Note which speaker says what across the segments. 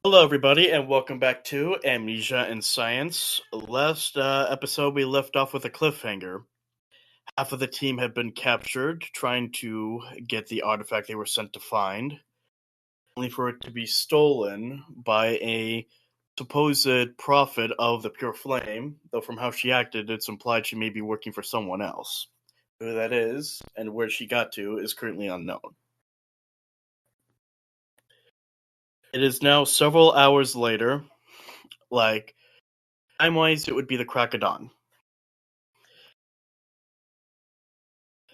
Speaker 1: Hello, everybody, and welcome back to Amnesia and Science. Last episode, we left off with a cliffhanger. Half of the team had been captured, trying to get the artifact they were sent to find, only for it to be stolen by a supposed prophet of the pure flame, though from how she acted, it's implied she may be working for someone else. Who that is, and where she got to, is currently unknown. It is now several hours later, time-wise, it would be the crack of dawn.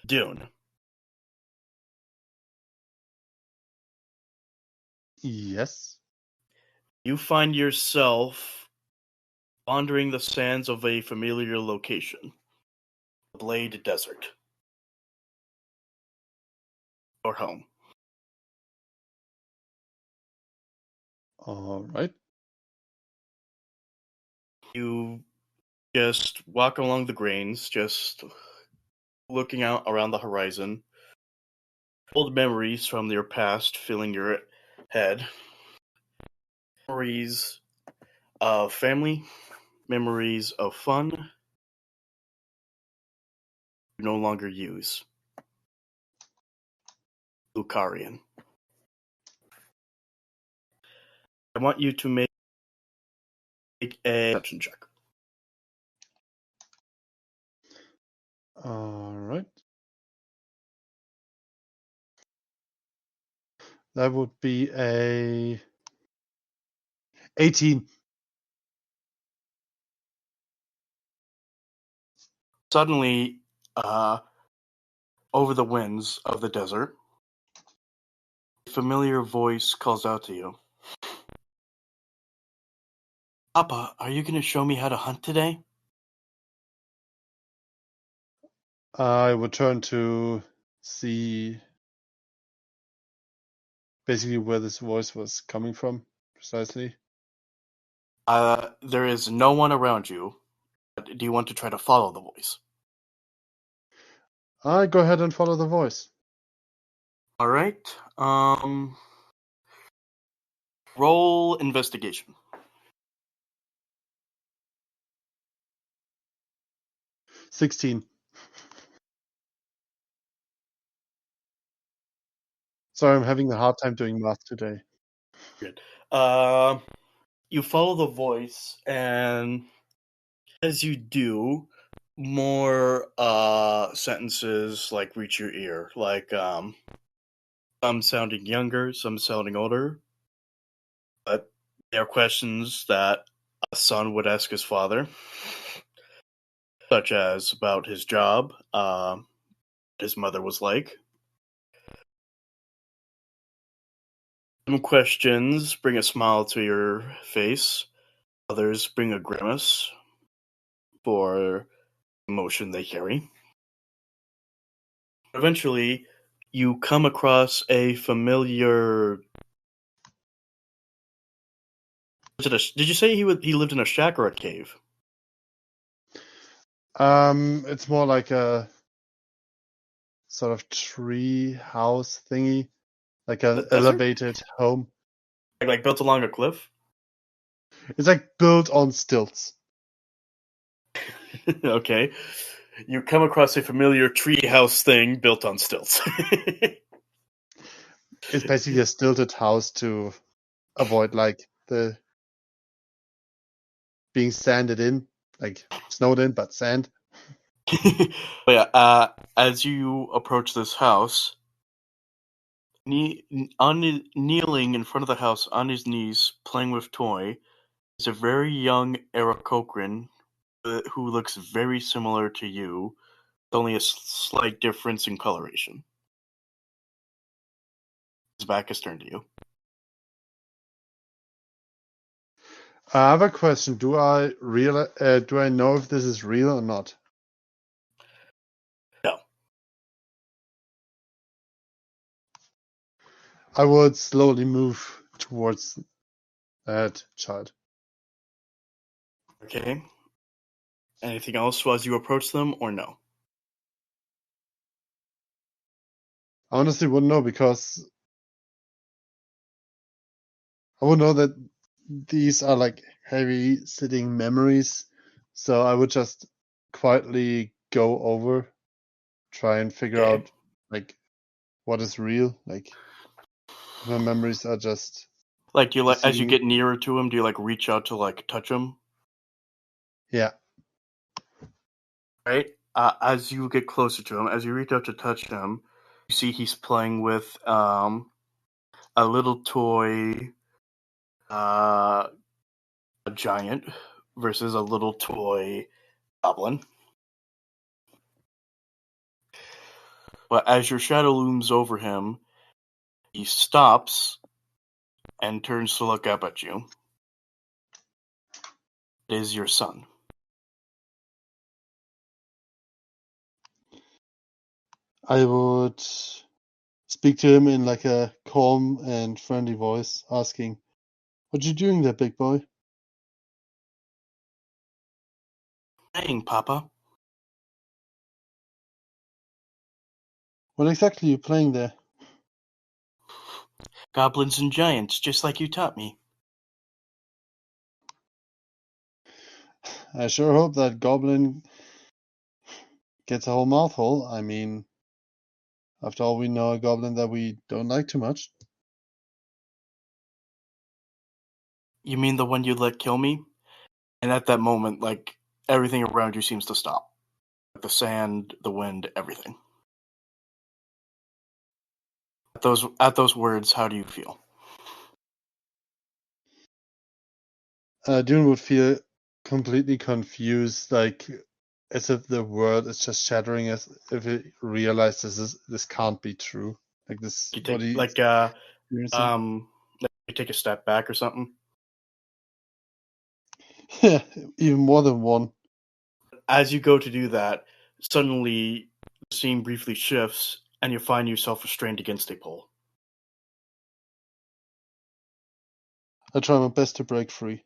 Speaker 1: Dune.
Speaker 2: Yes.
Speaker 1: You find yourself wandering the sands of a familiar location, the Blade Desert. Your home.
Speaker 2: All right.
Speaker 1: You just walk along the grains, just looking out around the horizon. Old memories from your past filling your head. Memories of family, memories of fun you no longer use. Lucarian. I want you to make a perception check.
Speaker 2: All right. That would be a 18.
Speaker 1: Suddenly, over the winds of the desert, a familiar voice calls out to you. Papa, are you going to show me how to hunt today?
Speaker 2: I would turn to see basically where this voice was coming from, precisely.
Speaker 1: There is no one around you. But do you want to try to follow the voice?
Speaker 2: I go ahead and follow the voice.
Speaker 1: All right. Roll investigation.
Speaker 2: 16. Sorry, I'm having a hard time doing math today.
Speaker 1: Good. You follow the voice, and as you do, more sentences reach your ear, some sounding younger, some sounding older, but they are questions that a son would ask his father, such as about his job, his mother was like. Some questions bring a smile to your face, others bring a grimace for emotion they carry. Eventually, you come across a familiar. Did you say he lived in a shack or a cave?
Speaker 2: It's more like a sort of tree house thingy, like
Speaker 1: The
Speaker 2: an
Speaker 1: desert?
Speaker 2: elevated home.
Speaker 1: Like built along a cliff?
Speaker 2: It's like built on stilts.
Speaker 1: Okay. You come across a familiar treehouse thing built on stilts.
Speaker 2: It's basically a stilted house to avoid like the being sanded in, like snowed in, but sand.
Speaker 1: But yeah, as you approach this house, kneeling in front of the house on his knees, playing with toy, is a very young Aarakocran who looks very similar to you, with only a slight difference in coloration. His back is turned to you.
Speaker 2: I have a question. Do I know if this is real or not?
Speaker 1: No.
Speaker 2: I would slowly move towards that child.
Speaker 1: Okay. Anything else as you approach them, or no?
Speaker 2: I honestly wouldn't know because I would know that these are like heavy sitting memories, so I would just quietly go over, try and figure
Speaker 1: Okay.
Speaker 2: out like what is real, like if my memories are just
Speaker 1: Like you as you
Speaker 2: deceiving me.
Speaker 1: get nearer to him, do you like reach out to like touch him?
Speaker 2: Yeah.
Speaker 1: Right. As you get closer to him, as you reach out to touch him, you see he's playing with a little toy a giant versus a little toy goblin. But as your shadow looms over him, he stops and turns to look up at you. It is your son.
Speaker 2: I would speak to him in like a calm and friendly voice, asking, "What you doing there, big boy?
Speaker 1: Playing, Papa.
Speaker 2: What exactly are you playing there?"
Speaker 1: Goblins and giants, just like you taught me.
Speaker 2: I sure hope that goblin gets a whole mouthful. I mean, after all, we know a goblin that we don't like too much.
Speaker 1: You mean the one you let kill me? And at that moment, like, everything around you seems to stop. The sand, the wind, everything. At those words, how do you feel?
Speaker 2: Dune would feel completely confused, like as if the world is just shattering, as if it realizes this can't be true. Like this,
Speaker 1: You
Speaker 2: what
Speaker 1: take
Speaker 2: he's
Speaker 1: like
Speaker 2: experiencing.
Speaker 1: you take a step back or something.
Speaker 2: Yeah, even more than one.
Speaker 1: As you go to do that, suddenly the scene briefly shifts, and you find yourself restrained against a pole.
Speaker 2: I try my best to break free.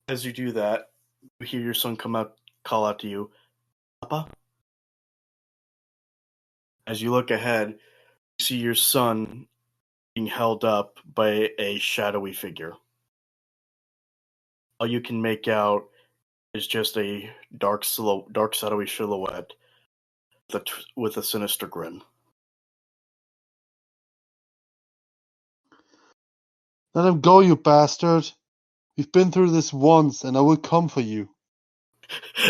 Speaker 1: As you do that, you hear your son call out to you, "Papa." As you look ahead, you see your son being held up by a shadowy figure. All you can make out is just a dark shadowy silhouette with a sinister grin.
Speaker 2: Let him go, you bastard! We've been through this once, and I will come for you.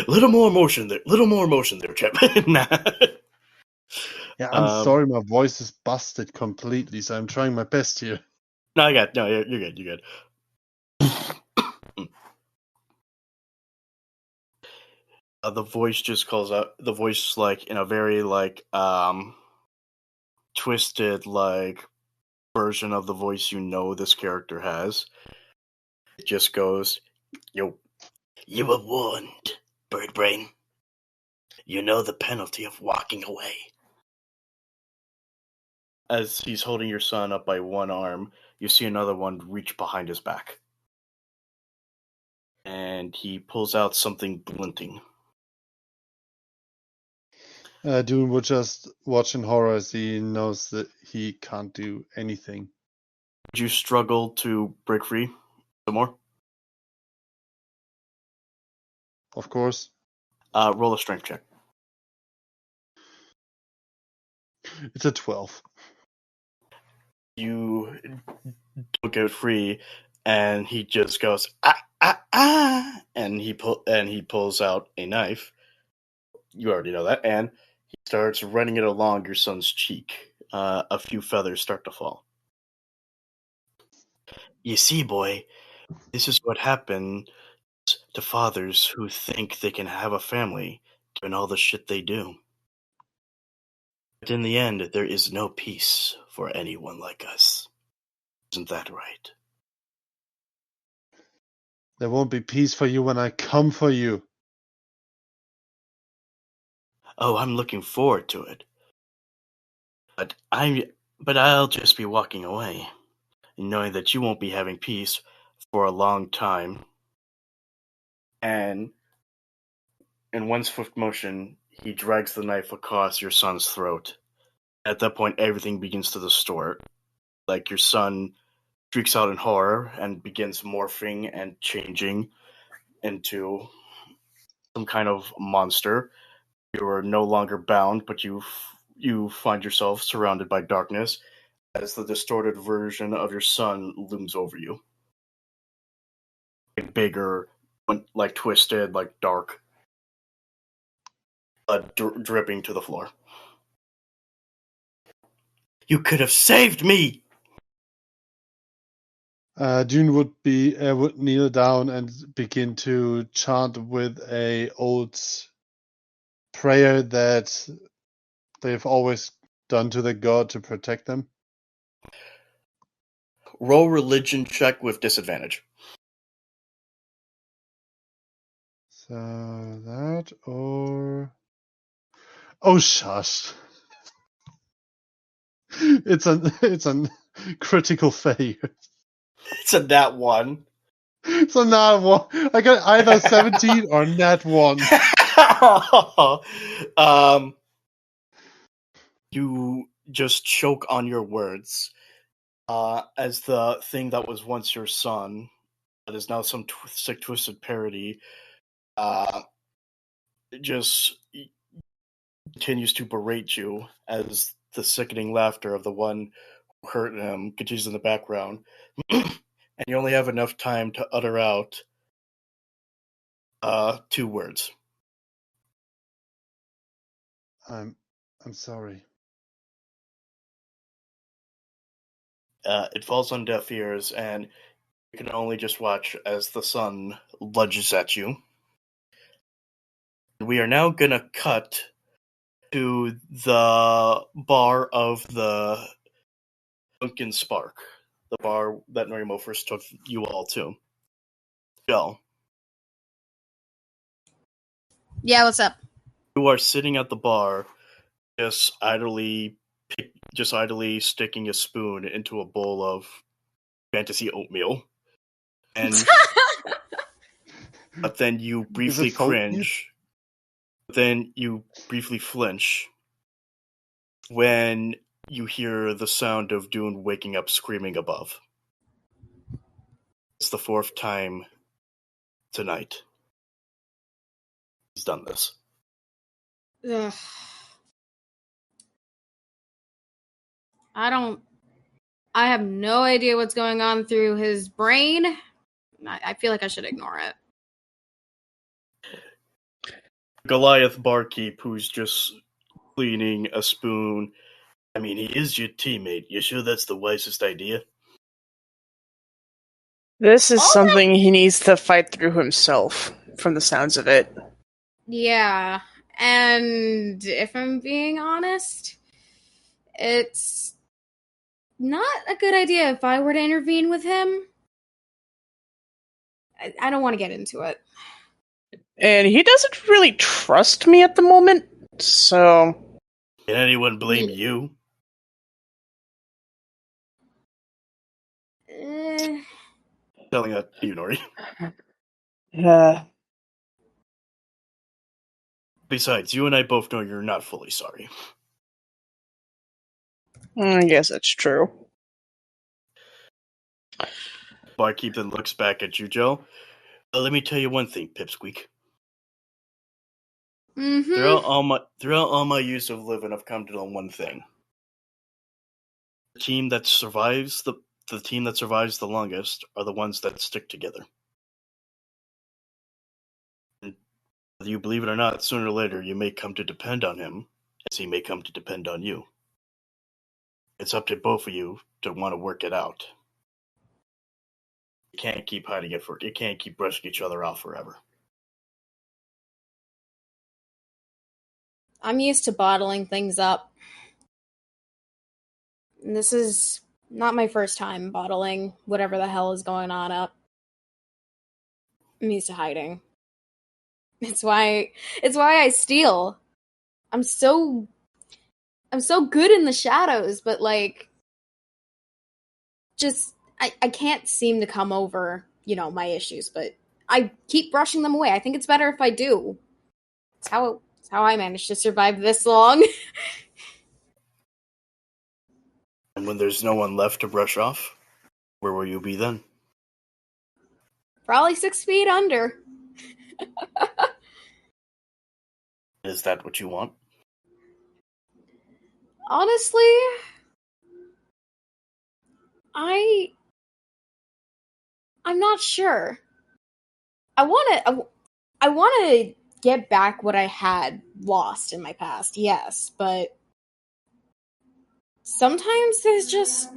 Speaker 1: Little more emotion there, Chip. Nah.
Speaker 2: Yeah, I'm
Speaker 1: Um,
Speaker 2: sorry, my voice is busted completely, so I'm trying my best here.
Speaker 1: no, I got no. You're good. You're good. The voice just calls out. The voice, like in a very like twisted like version of the voice this character has. It just goes, You were warned, bird brain. You know the penalty of walking away." As he's holding your son up by one arm, you see another one reach behind his back. And he pulls out something glinting.
Speaker 2: Dune would just watch in horror as he knows that he can't do anything.
Speaker 1: Would you struggle to break free some more?
Speaker 2: Of course.
Speaker 1: Roll a strength check.
Speaker 2: It's a 12.
Speaker 1: You don't get free, and he just goes ah ah ah, and he pulls out a knife. You already know that, and he starts running it along your son's cheek. A few feathers start to fall. You see, boy, this is what happens to fathers who think they can have a family, given all the shit they do. But in the end, there is no peace for anyone like us. Isn't that right?
Speaker 2: There won't be peace for you when I come for you.
Speaker 1: Oh, I'm looking forward to it. But I'll just be walking away, knowing that you won't be having peace for a long time. And in one swift motion, he drags the knife across your son's throat. At that point, everything begins to distort. Like your son Freaks out in horror and begins morphing and changing into some kind of monster. You are no longer bound, but you find yourself surrounded by darkness as the distorted version of your son looms over you. Like bigger, like twisted, like dark, dripping to the floor. You could have saved me!
Speaker 2: Dune would kneel down and begin to chant with a old prayer that they've always done to the god to protect them.
Speaker 1: Roll religion check with disadvantage.
Speaker 2: So that or... Oh, shush. It's a critical failure.
Speaker 1: It's a nat 1.
Speaker 2: So nat 1. I got either 17 or nat 1.
Speaker 1: You just choke on your words as the thing that was once your son, that is now some sick, twisted parody, just continues to berate you as the sickening laughter of the one who hurt him continues in the background. And you only have enough time to utter out 2 words.
Speaker 2: I'm sorry.
Speaker 1: It falls on deaf ears, and you can only just watch as the sun lunges at you. We are now gonna cut to the bar of the Dunkin' Spark, the bar that Norymo first took you all to. Jell,
Speaker 3: Yeah, what's up?
Speaker 1: you are sitting at the bar, just idly sticking a spoon into a bowl of fantasy oatmeal, and but then you briefly cringe. Then you briefly flinch when you hear the sound of Dune waking up screaming above. It's the 4th time tonight he's done this.
Speaker 3: Ugh. I have no idea what's going on through his brain. I feel like I should ignore it.
Speaker 1: Goliath barkeep, who's just cleaning a spoon. I mean, he is your teammate. You sure that's the wisest idea?
Speaker 4: This is something he needs to fight through himself, from the sounds of it.
Speaker 3: Yeah, and if I'm being honest, it's not a good idea if I were to intervene with him. I don't want to get into it.
Speaker 4: And he doesn't really trust me at the moment, so...
Speaker 1: Can anyone blame you? Telling that to you, Nori. Besides, you and I both know you're not fully sorry.
Speaker 4: I guess that's true.
Speaker 1: Barkeep then looks back at you, Joe. Let me tell you one thing, Pipsqueak.
Speaker 3: Mm-hmm.
Speaker 1: Throughout all my years of living, I've come to know one thing. The team that survives the longest are the ones that stick together. And whether you believe it or not, sooner or later you may come to depend on him, as he may come to depend on you. It's up to both of you to want to work it out. You can't keep hiding it you can't keep brushing each other off forever.
Speaker 3: I'm used to bottling things up. And this is not my first time bottling whatever the hell is going on up. I'm used to hiding. It's why I steal. I'm so good in the shadows, but just I can't seem to come over, my issues, but I keep brushing them away. I think it's better if I do. It's how I managed to survive this long.
Speaker 1: And when there's no one left to brush off? Where will you be then?
Speaker 3: Probably 6 feet under.
Speaker 1: Is that what you want?
Speaker 3: Honestly, I'm not sure. I want to get back what I had lost in my past, yes, but sometimes there's just,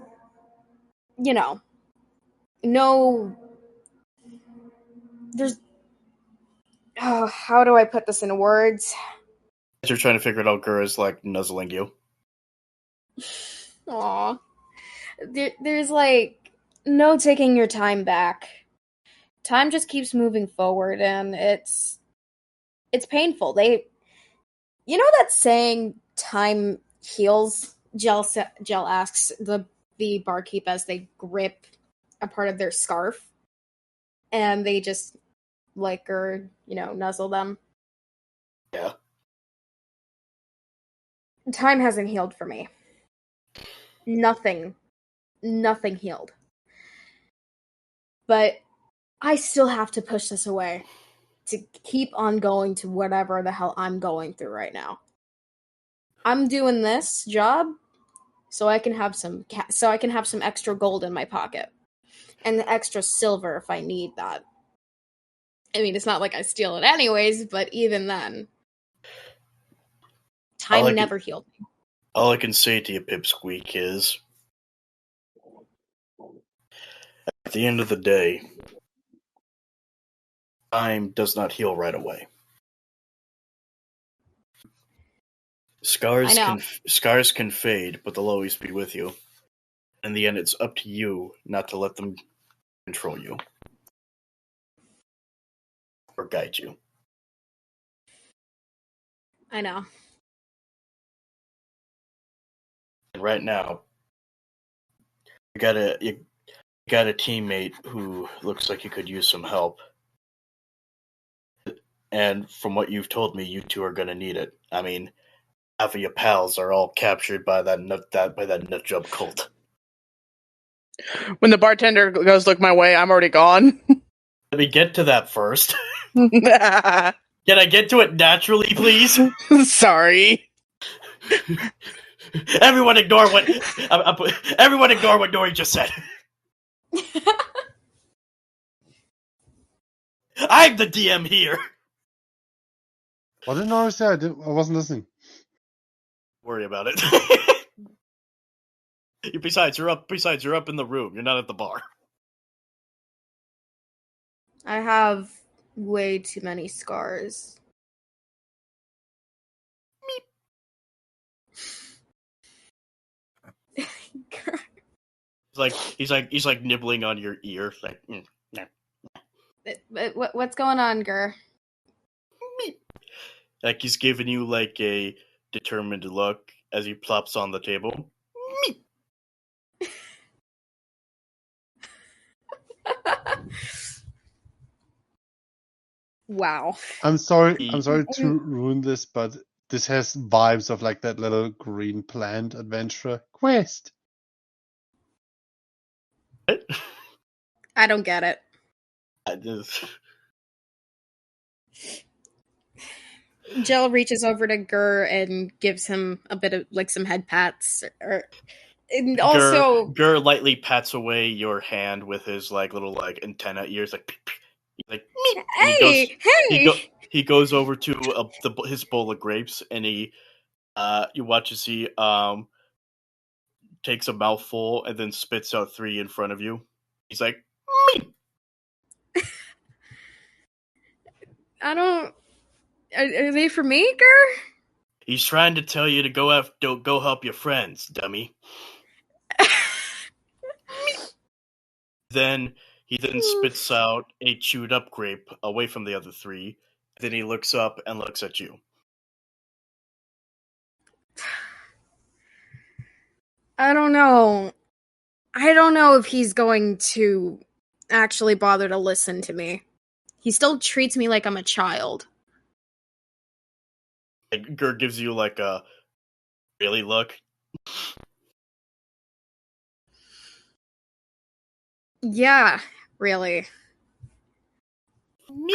Speaker 3: no, there's, oh, how do I put this into words?
Speaker 1: As you're trying to figure it out, Gur is like nuzzling you.
Speaker 3: Aw. There's no taking your time back. Time just keeps moving forward, and it's painful. You know that saying, "Time heals." Jell asks the barkeep as they grip a part of their scarf, and they just or nuzzle them.
Speaker 1: Yeah.
Speaker 3: Time hasn't healed for me. Nothing healed. But I still have to push this away to keep on going to whatever the hell I'm going through right now. I'm doing this job so I can have some extra gold in my pocket and extra silver if I need that. I mean, it's not like I steal it anyways, but even then, time never healed me.
Speaker 1: All I can say to you, Pipsqueak, is at the end of the day, time does not heal right away. Scars can fade, but they'll always be with you. In the end, it's up to you not to let them control you or guide you.
Speaker 3: I know.
Speaker 1: And right now, you got a teammate who looks like you could use some help. And from what you've told me, you two are going to need it. I mean, half of your pals are all captured by that nut job cult.
Speaker 4: When the bartender goes look my way, I'm already gone.
Speaker 1: Let me get to that first. Can I get to it naturally, please?
Speaker 4: Sorry.
Speaker 1: Everyone ignore what Nori just said. I'm the DM here.
Speaker 2: What did Nori say? I wasn't listening.
Speaker 1: Worry about it. Besides, you're up in the room. You're not at the bar.
Speaker 3: I have way too many scars.
Speaker 1: He's like nibbling on your ear, like.
Speaker 3: What's going on, Gur?
Speaker 1: Like he's giving you like a determined look as he plops on the table.
Speaker 3: Wow.
Speaker 2: I'm sorry to ruin this, but this has vibes of like that little green plant adventurer quest.
Speaker 1: What?
Speaker 3: I don't get it.
Speaker 1: I just...
Speaker 3: Jell reaches over to Gur and gives him a bit of some head pats. And also,
Speaker 1: Gur lightly pats away your hand with his like little like antenna ears, like
Speaker 3: hey.
Speaker 1: He goes over to his bowl of grapes, and you watch as he takes a mouthful and then spits out 3 in front of you. He's like, me.
Speaker 3: I don't. Are they for me, Gur?
Speaker 1: He's trying to tell you to go help your friends, dummy. He spits out a chewed up grape away from the other 3. Then he looks up and looks at you.
Speaker 3: I don't know. I don't know if he's going to actually bother to listen to me. He still treats me like I'm a child.
Speaker 1: Gur gives you like a really look.
Speaker 3: Yeah, really.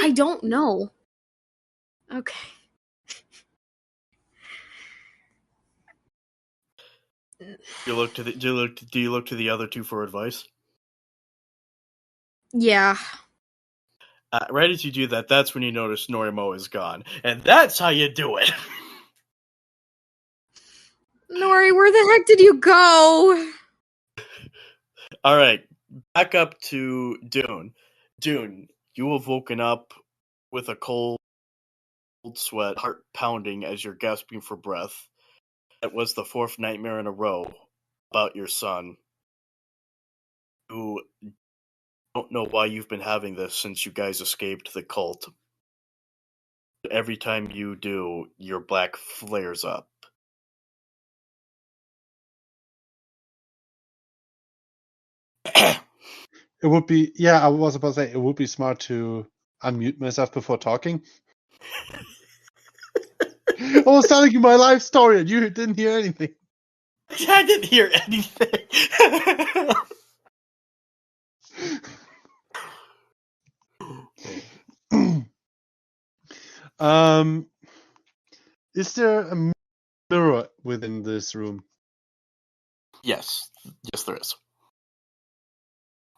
Speaker 3: I don't know. Okay.
Speaker 1: Do you look to the other two for advice?
Speaker 3: Yeah.
Speaker 1: Right as you do that, that's when you notice Norymo is gone, and that's how you do it.
Speaker 3: Nori, where the heck did you go?
Speaker 1: All right, back up to Dune. Dune, you have woken up with a cold sweat, heart pounding as you're gasping for breath. It was the fourth nightmare in a row about your son, who don't know why you've been having this since you guys escaped the cult. Every time you do, your black flares up.
Speaker 2: It would be, yeah, I was about to say, it would be smart to unmute myself before talking. I was telling you my life story and you didn't hear anything.
Speaker 1: I didn't hear anything.
Speaker 2: Is there a mirror within this room?
Speaker 1: Yes, there is.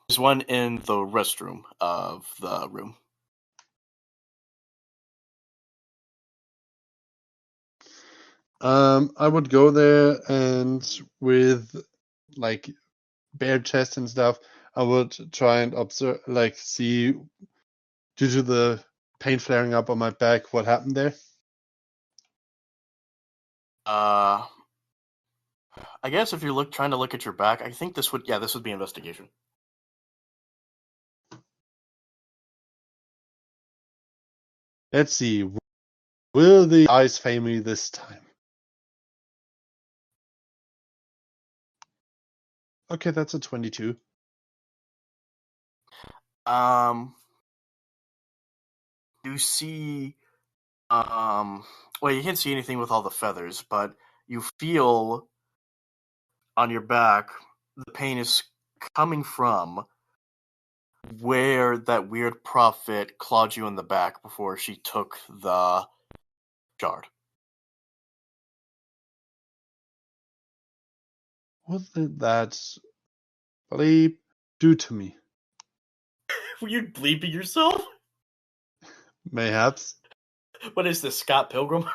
Speaker 1: There's one in the restroom of the room.
Speaker 2: I would go there and with like bare chest and stuff, I would try and observe, like see due to the pain flaring up on my back, what happened there.
Speaker 1: I guess if you're trying to look at your back, I think this would be investigation.
Speaker 2: Let's see. Will the eyes fail me this time? Okay, that's a 22.
Speaker 1: You see, well, you can't see anything with all the feathers, but you feel on your back the pain is coming from where that weird prophet clawed you in the back before she took the shard.
Speaker 2: What did that bleep do to me?
Speaker 1: Were you bleeping yourself?
Speaker 2: Mayhaps.
Speaker 1: What is this, Scott Pilgrim?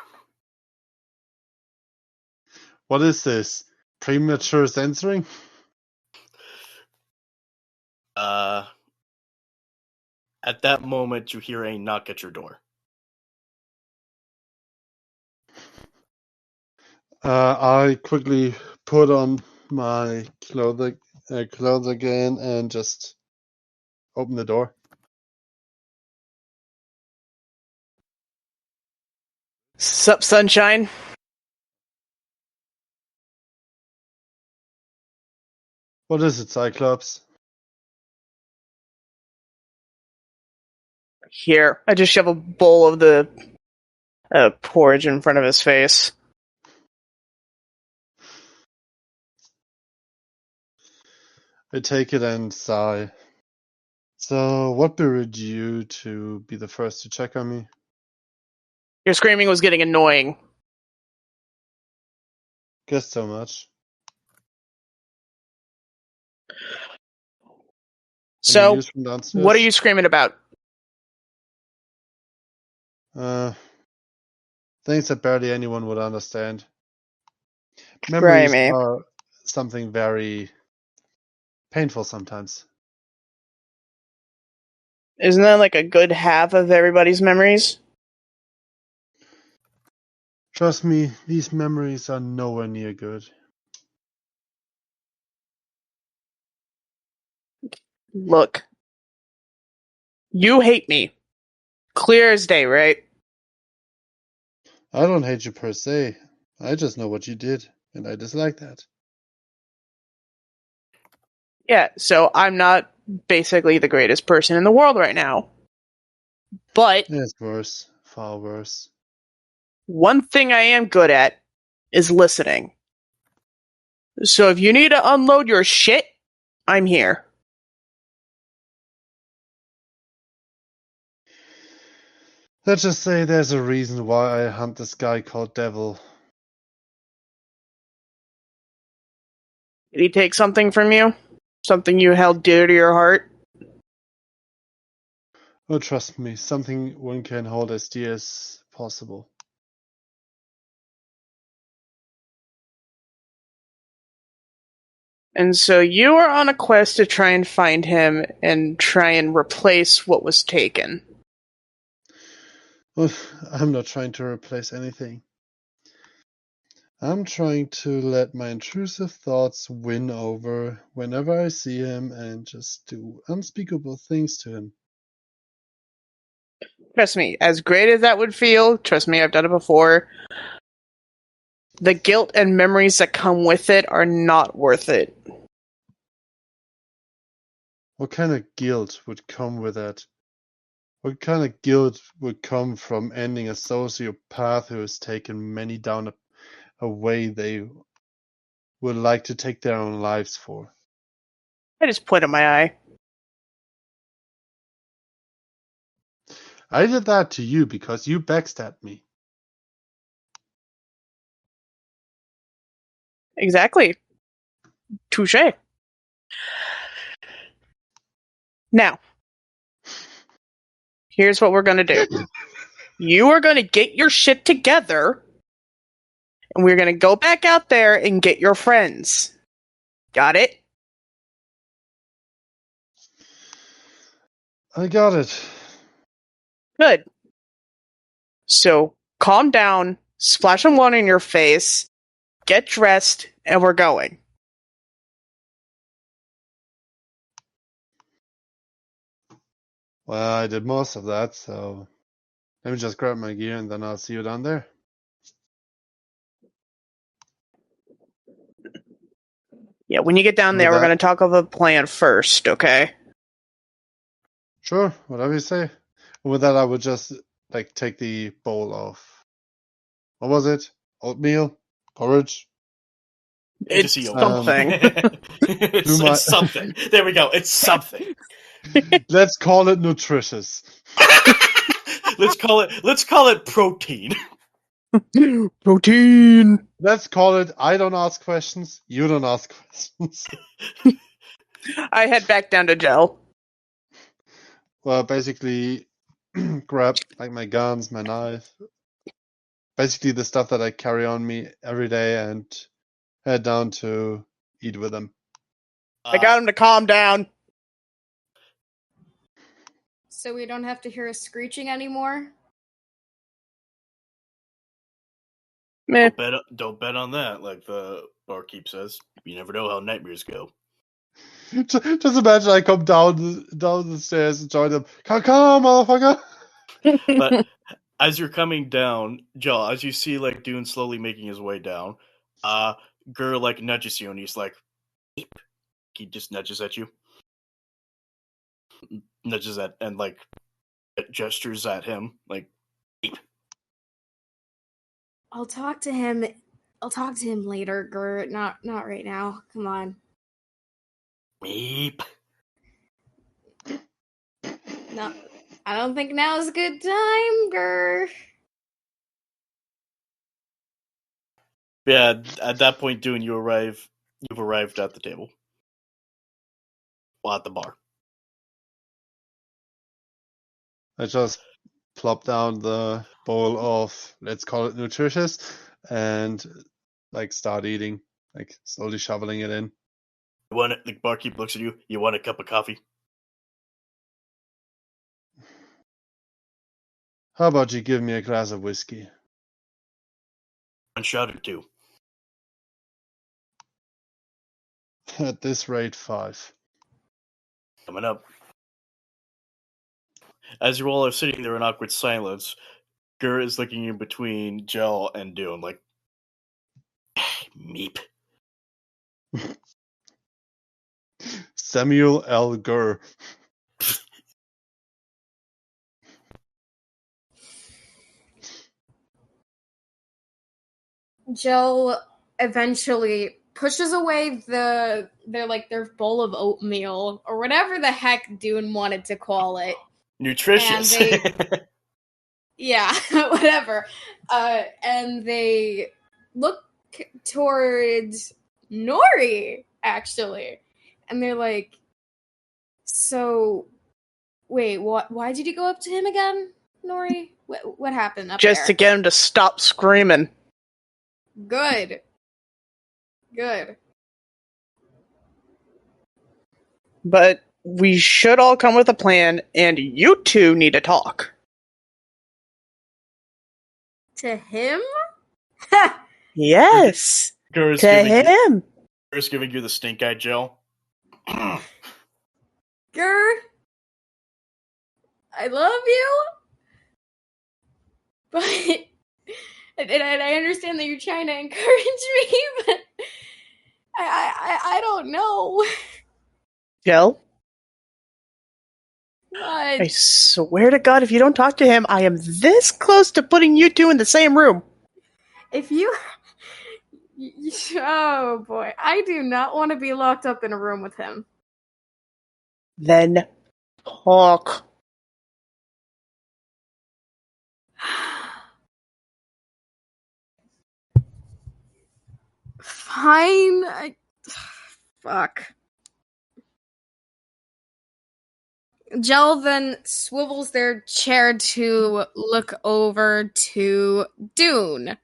Speaker 2: What is this? Premature censoring?
Speaker 1: At that moment, you hear a knock at your door.
Speaker 2: I quickly put on my clothes again and just open the door.
Speaker 4: Sup, sunshine?
Speaker 2: What is it, Cyclops?
Speaker 4: Here, I just shove a bowl of the porridge in front of his face.
Speaker 2: I take it and sigh. So, what bewould you to be the first to check on me?
Speaker 4: Your screaming was getting annoying.
Speaker 2: Guess so much. Any
Speaker 4: So,
Speaker 2: news from downstairs?
Speaker 4: what are you screaming about?
Speaker 2: Things that barely anyone would understand. Memories
Speaker 4: Grimy.
Speaker 2: are something very painful sometimes.
Speaker 4: Isn't that like a good half of everybody's memories?
Speaker 2: Trust me, these memories are nowhere near good.
Speaker 4: Look. You hate me. Clear as day, right?
Speaker 2: I don't hate you per se. I just know what you did, and I dislike that.
Speaker 4: Yeah, so I'm not basically the greatest person in the world right now. But
Speaker 2: It's worse. Far worse.
Speaker 4: one thing I am good at is listening. So if you need to unload your shit, I'm here.
Speaker 2: Let's just say there's a reason why I hunt this guy called Devil.
Speaker 4: Did he take something from you? Something you held dear to your heart?
Speaker 2: Oh, trust me, something one can hold as dear as possible.
Speaker 4: And so you are on a quest to try and find him and try and replace what was taken.
Speaker 2: Well, I'm not trying to replace anything. I'm trying to let my intrusive thoughts win over whenever I see him and just do unspeakable things to him.
Speaker 4: Trust me, as great as that would feel, trust me, I've done it before, the guilt and memories that come with it are not worth it.
Speaker 2: What kind of guilt would come with that? What kind of guilt would come from ending a sociopath who has taken many down a way they would like to take their own lives for?
Speaker 4: I just pointed my eye.
Speaker 2: I did that to you because you backstabbed me.
Speaker 4: Exactly. Touche. Now, here's what we're gonna do. You are gonna get your shit together, and we're gonna go back out there and get your friends. Got it?
Speaker 2: I got it.
Speaker 4: Good. So, calm down, splash some water in your face, get dressed, and we're going.
Speaker 2: Well, I did most of that, so let me just grab my gear and then I'll see you down there.
Speaker 4: Yeah, when you get down there,
Speaker 2: With
Speaker 4: we're
Speaker 2: that,
Speaker 4: gonna talk of a plan first, okay?
Speaker 2: sure, whatever you say. With that, I would just take the bowl off. What was it? Oatmeal? Porridge?
Speaker 1: Just
Speaker 4: It's
Speaker 1: eat
Speaker 4: something.
Speaker 1: it's something. There we go. It's something.
Speaker 2: Let's call it nutritious.
Speaker 1: let's call it protein.
Speaker 4: Protein!
Speaker 2: Let's call it I don't ask questions, you don't ask questions.
Speaker 4: I head back down to Jell.
Speaker 2: Well, basically, grab my guns, my knife, basically the stuff that I carry on me every day, and head down to eat with them.
Speaker 4: I got him to calm down.
Speaker 3: So we don't have to hear us screeching anymore?
Speaker 4: Meh.
Speaker 1: Don't bet on that, like the barkeep says. You never know how nightmares go.
Speaker 2: Just imagine I come down the stairs and join them. Come on, motherfucker!
Speaker 1: But as you're coming down, Jell, as you see like Dune slowly making his way down, Gur like nudges you and he's like, "Beep." He just nudges at you, nudges at and like gestures at him like, "Beep."
Speaker 3: I'll talk to him. I'll talk to him later, Gert. Not right now. Come on.
Speaker 1: Beep.
Speaker 3: No, I don't think now's a good time, Gert.
Speaker 1: Yeah, at that point, Dune, you've arrived at the table. Well, at the bar.
Speaker 2: I just plop down the bowl of, let's call it nutritious, and start eating, slowly shoveling it in.
Speaker 1: The barkeep looks at you. You want a cup of coffee?
Speaker 2: How about you give me a glass of whiskey?
Speaker 1: One shot or two?
Speaker 2: At this rate, 5.
Speaker 1: Coming up. As you all are sitting there in awkward silence, Gur is looking in between Jell and Dune, like, meep.
Speaker 2: Samuel L. Gurr.
Speaker 3: Jill eventually pushes away their bowl of oatmeal or whatever the heck Dune wanted to call it.
Speaker 1: Nutritious.
Speaker 3: And Yeah, whatever. And they look towards Nori, actually. And they're like, so, wait, why did you go up to him again, Nori? What happened up
Speaker 4: Just to
Speaker 3: there?
Speaker 4: get him to stop screaming.
Speaker 3: Good. Good.
Speaker 4: But we should all come with a plan, and you two need to talk.
Speaker 3: To him?
Speaker 4: Yes,
Speaker 1: Gur's
Speaker 4: to him.
Speaker 1: giving you the stink eye, Jell.
Speaker 3: Grr, I love you, but and I understand that you're trying to encourage me, but I don't know.
Speaker 4: Jell,
Speaker 3: What?
Speaker 4: I swear to God, if you don't talk to him, I am this close to putting you two in the same room.
Speaker 3: If you, oh boy, I do not want to be locked up in a room with him.
Speaker 4: Then talk.
Speaker 3: Fine. Fuck. Jell then swivels their chair to look over to Dune.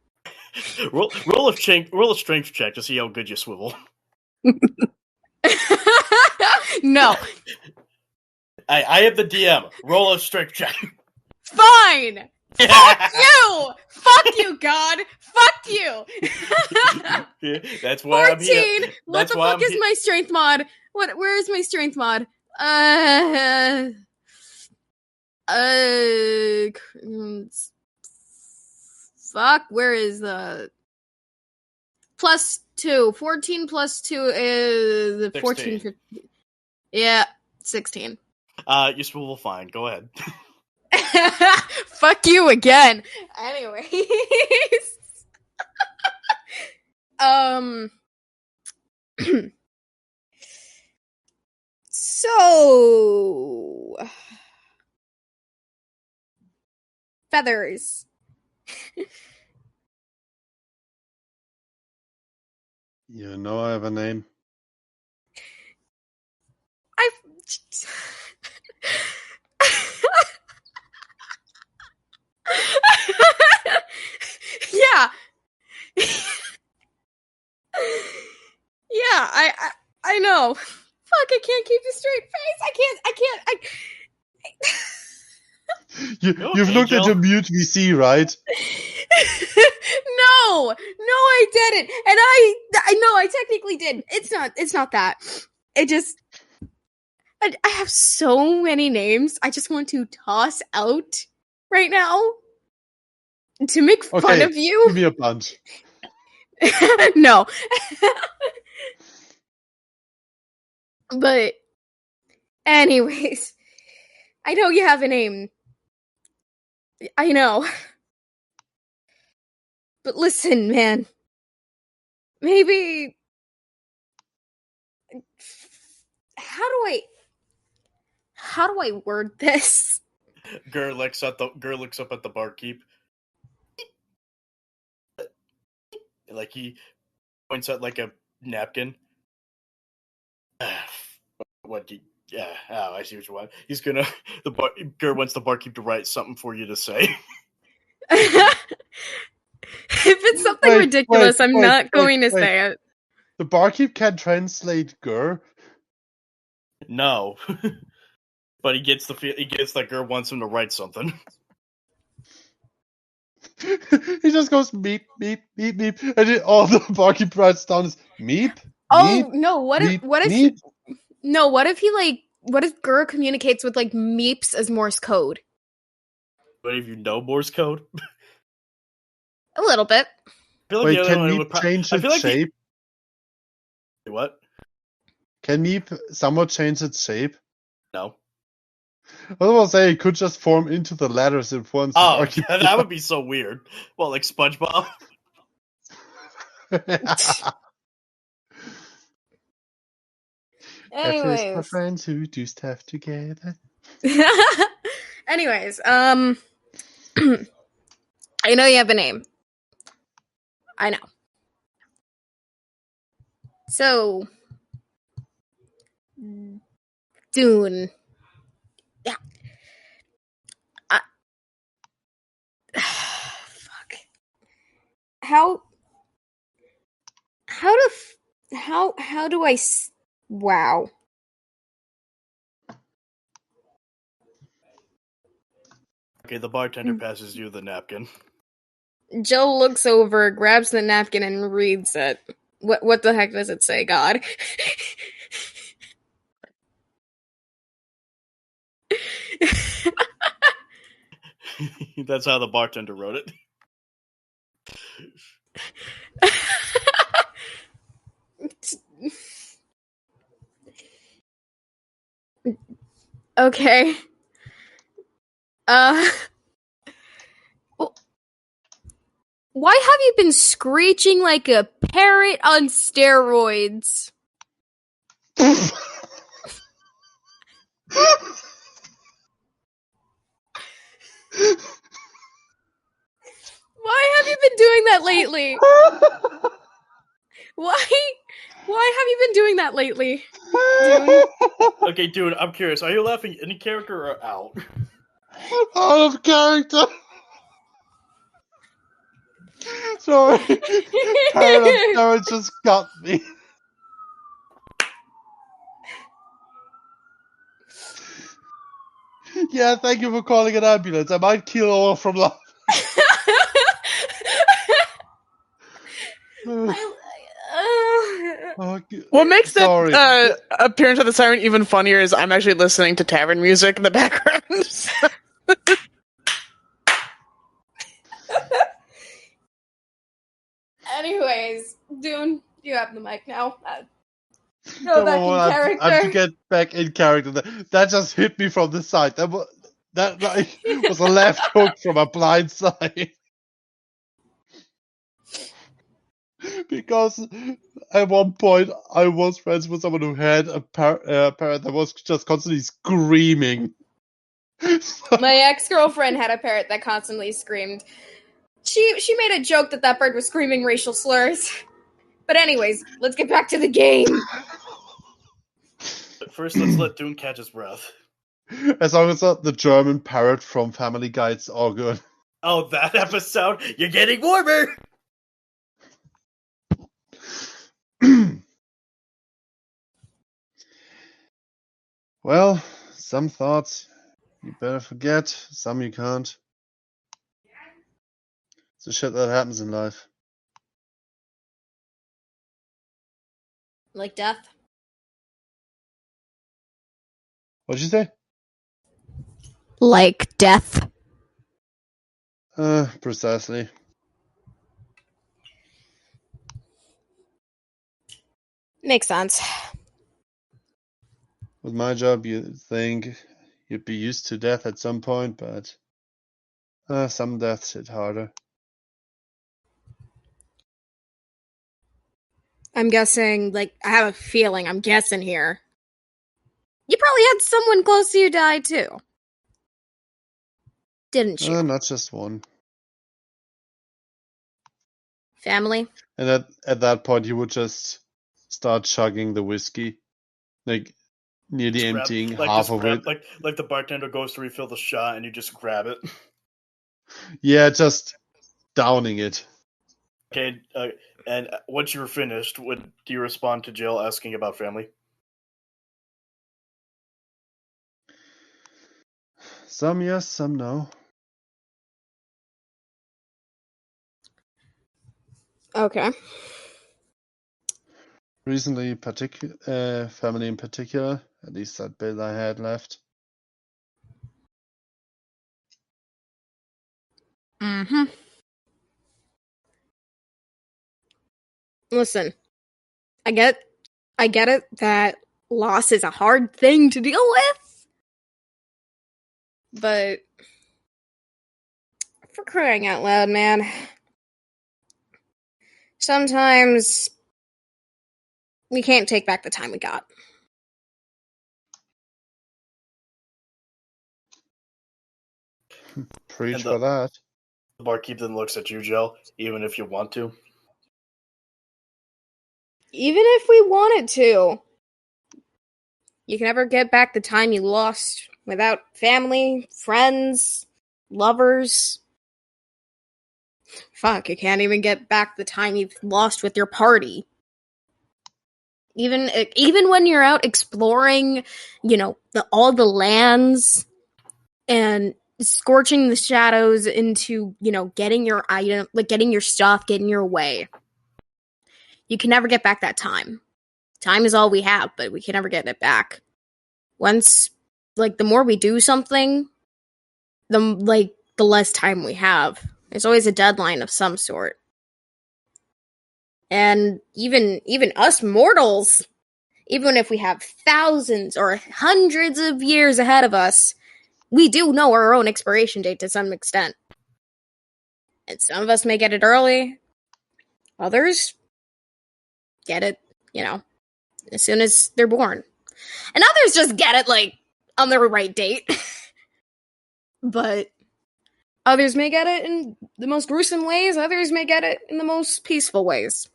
Speaker 1: roll a strength check to see how good you swivel.
Speaker 3: No.
Speaker 1: I am the DM. Roll a strength check.
Speaker 3: Fine. Fuck you! Fuck you, God! Fuck you!
Speaker 1: Yeah, that's why
Speaker 3: 14!
Speaker 1: I'm here.
Speaker 3: What the fuck is my strength mod? Where is my strength mod? Fuck, where is the +2? 14 plus 2 is 14.
Speaker 1: 16.
Speaker 3: Yeah, 16.
Speaker 1: You swivel fine. Go ahead.
Speaker 3: Fuck you again. Anyways. So feathers.
Speaker 2: You know I have a name.
Speaker 3: Yeah. Yeah, I know. Fuck, I can't keep a straight face.
Speaker 2: You've looked at your mute VC, right?
Speaker 3: No, I didn't. And I know I technically did. It's not that. It just I have so many names I just want to toss out right now to make fun of you.
Speaker 2: Give me a bunch.
Speaker 3: No. But anyways, I know you have a name. I know. But listen, man. Maybe how do I word this?
Speaker 1: Gur looks up at the barkeep. Like he points at like a napkin. Yeah, I see what you want. He's gonna Gur wants the barkeep to write something for you to say.
Speaker 3: If it's something ridiculous, I'm not going to say it.
Speaker 2: The barkeep can translate Gur.
Speaker 1: No, but he gets that Gur wants him to write something.
Speaker 2: He just goes meep meep meep meep, and all the barkeep writes down is meep.
Speaker 3: Oh
Speaker 2: meep,
Speaker 3: no! What if
Speaker 2: meep.
Speaker 3: what if Gur communicates with like meeps as Morse code?
Speaker 1: But if you know Morse code,
Speaker 3: a little bit.
Speaker 1: I feel like
Speaker 2: Wait, can meep change its shape?
Speaker 1: What?
Speaker 2: Can meep somewhat change its shape?
Speaker 1: No.
Speaker 2: I was gonna say it could just form into the letters it wants.
Speaker 1: Oh, that would be so weird. Well, like SpongeBob.
Speaker 3: Anyways,
Speaker 2: my friends who do stuff together.
Speaker 3: Anyways, I know you have a name. I know. So, Dune. Yeah. Fuck. How do I wow.
Speaker 1: Okay, the bartender passes you the napkin.
Speaker 3: Jell looks over, grabs the napkin, and reads it. What the heck does it say, God?
Speaker 1: That's how the bartender wrote it.
Speaker 3: Okay. Why have you been screeching like a parrot on steroids? Why have you been doing that lately? Why have you been doing that lately, Dune?
Speaker 1: Okay, Dune, I'm curious. Are you laughing in character or out?
Speaker 2: Out of character. Sorry. Parrot on steroids just got me. Yeah, thank you for calling an ambulance. I might keel over from laughing.
Speaker 4: What makes
Speaker 2: Sorry.
Speaker 4: that appearance of the siren even funnier is I'm actually listening to tavern music in the background.
Speaker 3: Anyways, Dune, you have the mic now. Go back in
Speaker 2: I have to
Speaker 3: character.
Speaker 2: get back in character. That just hit me from the side. That was a left hook from a blind side. Because at one point I was friends with someone who had a parrot that was just constantly screaming.
Speaker 3: My ex-girlfriend had a parrot that constantly screamed. She made a joke that bird was screaming racial slurs. But anyways, let's get back to the game.
Speaker 1: First, let's let Dune catch his breath.
Speaker 2: As long as the German parrot from Family Guy, it's all good.
Speaker 1: Oh, that episode! You're getting warmer!
Speaker 2: Well, some thoughts you better forget, some you can't. It's the shit that happens in life.
Speaker 3: Like death?
Speaker 2: What'd you say?
Speaker 3: Like death.
Speaker 2: Precisely.
Speaker 3: Makes sense.
Speaker 2: With my job, you'd think you'd be used to death at some point, but some deaths hit harder.
Speaker 3: I'm guessing, I have a feeling, I'm guessing here. You probably had someone close to you die too. Didn't you?
Speaker 2: Not just one.
Speaker 3: Family?
Speaker 2: And at that point, you would just start chugging the whiskey, nearly emptying half of it.
Speaker 1: Like the bartender goes to refill the shot and you just grab it.
Speaker 2: Yeah, just downing it.
Speaker 1: Okay, and once you were finished, do you respond to Jill asking about family?
Speaker 2: Some yes, some no.
Speaker 3: Okay.
Speaker 2: Recently, family in particular, at least that bit I had left.
Speaker 3: Mm-hmm. Listen, I get it that loss is a hard thing to deal with. But for crying out loud, man. Sometimes we can't take back the time we got.
Speaker 2: Preach
Speaker 1: And
Speaker 2: for that.
Speaker 1: The barkeep then looks at you, Jell, even if you want to.
Speaker 3: Even if we wanted to, you can never get back the time you lost without family, friends, lovers. Fuck, you can't even get back the time you've lost with your party. Even when you're out exploring, all the lands and scorching the shadows into, getting your item, like getting your stuff, getting your way. You can never get back that time. Time is all we have, but we can never get it back. Once, the more we do something, the less time we have. There's always a deadline of some sort. And even us mortals, even if we have thousands or hundreds of years ahead of us, we do know our own expiration date to some extent. And some of us may get it early. Others get it, as soon as they're born. And others just get it, on the right date. But others may get it in the most gruesome ways. Others may get it in the most peaceful ways.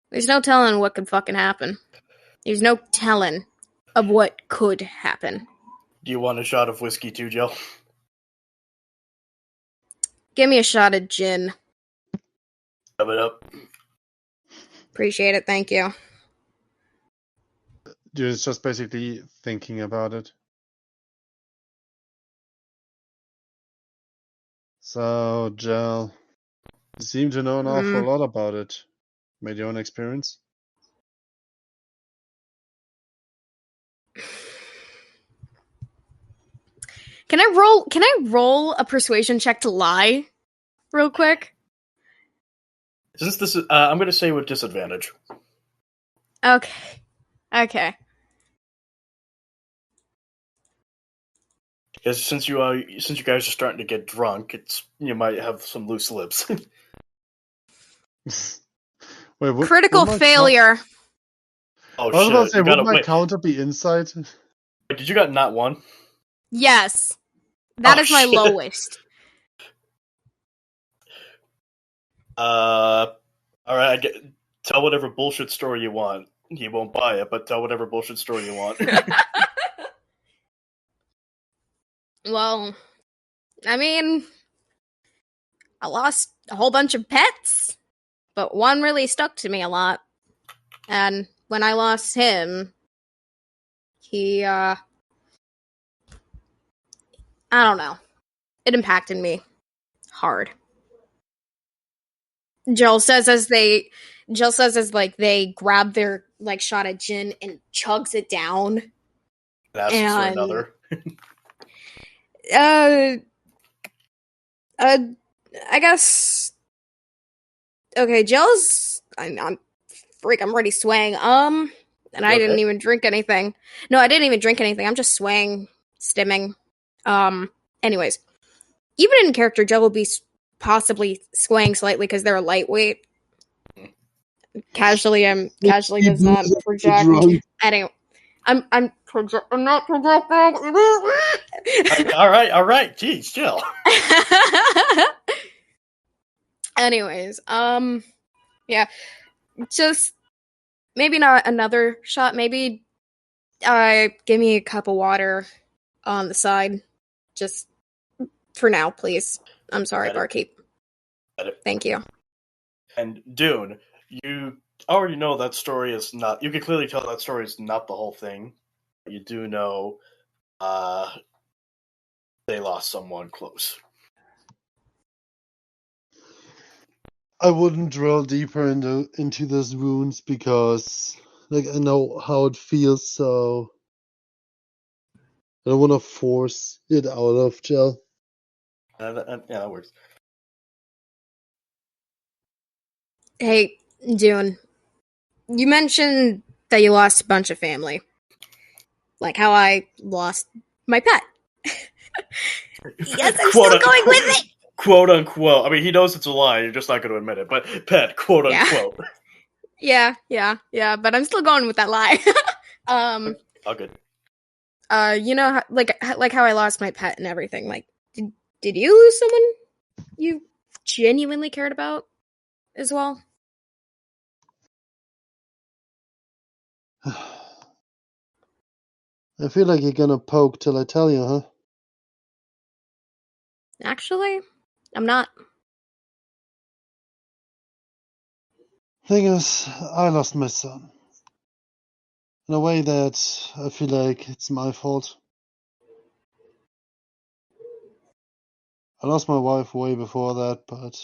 Speaker 3: There's no telling what could fucking happen. There's no telling of what could happen.
Speaker 1: Do you want a shot of whiskey too, Jell?
Speaker 3: Give me a shot of gin.
Speaker 1: Shove it up.
Speaker 3: Appreciate it, thank you.
Speaker 2: You're just basically thinking about it. So, Jell, you seem to know an awful lot about it. Made your own experience?
Speaker 3: Can I roll a persuasion check to lie? Real quick?
Speaker 1: Since this is, I'm going to say with disadvantage.
Speaker 3: Okay.
Speaker 1: Because since you guys are starting to get drunk, you might have some loose lips.
Speaker 2: Wait,
Speaker 3: critical failure.
Speaker 1: Oh
Speaker 2: I was
Speaker 1: shit!
Speaker 2: about to say, would my
Speaker 1: wait.
Speaker 2: counter be insight?
Speaker 1: Wait, did you got not one?
Speaker 3: Yes. That is my
Speaker 1: shit.
Speaker 3: lowest.
Speaker 1: All right. Tell whatever bullshit story you want. He won't buy it, but tell whatever bullshit story you want.
Speaker 3: Well, I mean, I lost a whole bunch of pets, but one really stuck to me a lot. And when I lost him, he, I don't know. It impacted me hard. Jell says as they grab their shot of gin and chugs it down.
Speaker 1: Asks for another.
Speaker 3: I guess. Okay, Jell's. I'm already swaying. And I didn't even drink anything. No, I didn't even drink anything. I'm just swaying, stimming. Anyways, even in character, Jell will be possibly swaying slightly because they're a lightweight. Casually does not project. Anyway, I'm not projecting.
Speaker 1: All right. Jeez, Jell.
Speaker 3: Anyways, yeah, just maybe not another shot. Maybe, give me a cup of water on the side, just for now, please. I'm sorry, barkeep. Thank you.
Speaker 1: And Dune, you already know that story is not. You can clearly tell that story is not the whole thing. You do know, they lost someone close.
Speaker 2: I wouldn't drill deeper into those wounds because, I know how it feels, so I don't want to force it out of Jell.
Speaker 1: Yeah, that works.
Speaker 3: Hey, Dune, you mentioned that you lost a bunch of family. Like how I lost my pet. Yes, I'm still going with it!
Speaker 1: Quote unquote. I mean, he knows it's a lie, you're just not going to admit it, but pet, quote unquote.
Speaker 3: Yeah, but I'm still going with that lie.
Speaker 1: All good.
Speaker 3: You know, like how I lost my pet and everything. Like, Did you lose someone you genuinely cared about as well?
Speaker 2: I feel like you're gonna poke till I tell you, huh?
Speaker 3: Actually, I'm not.
Speaker 2: Thing is, I lost my son. In a way that I feel like it's my fault. I lost my wife way before that, but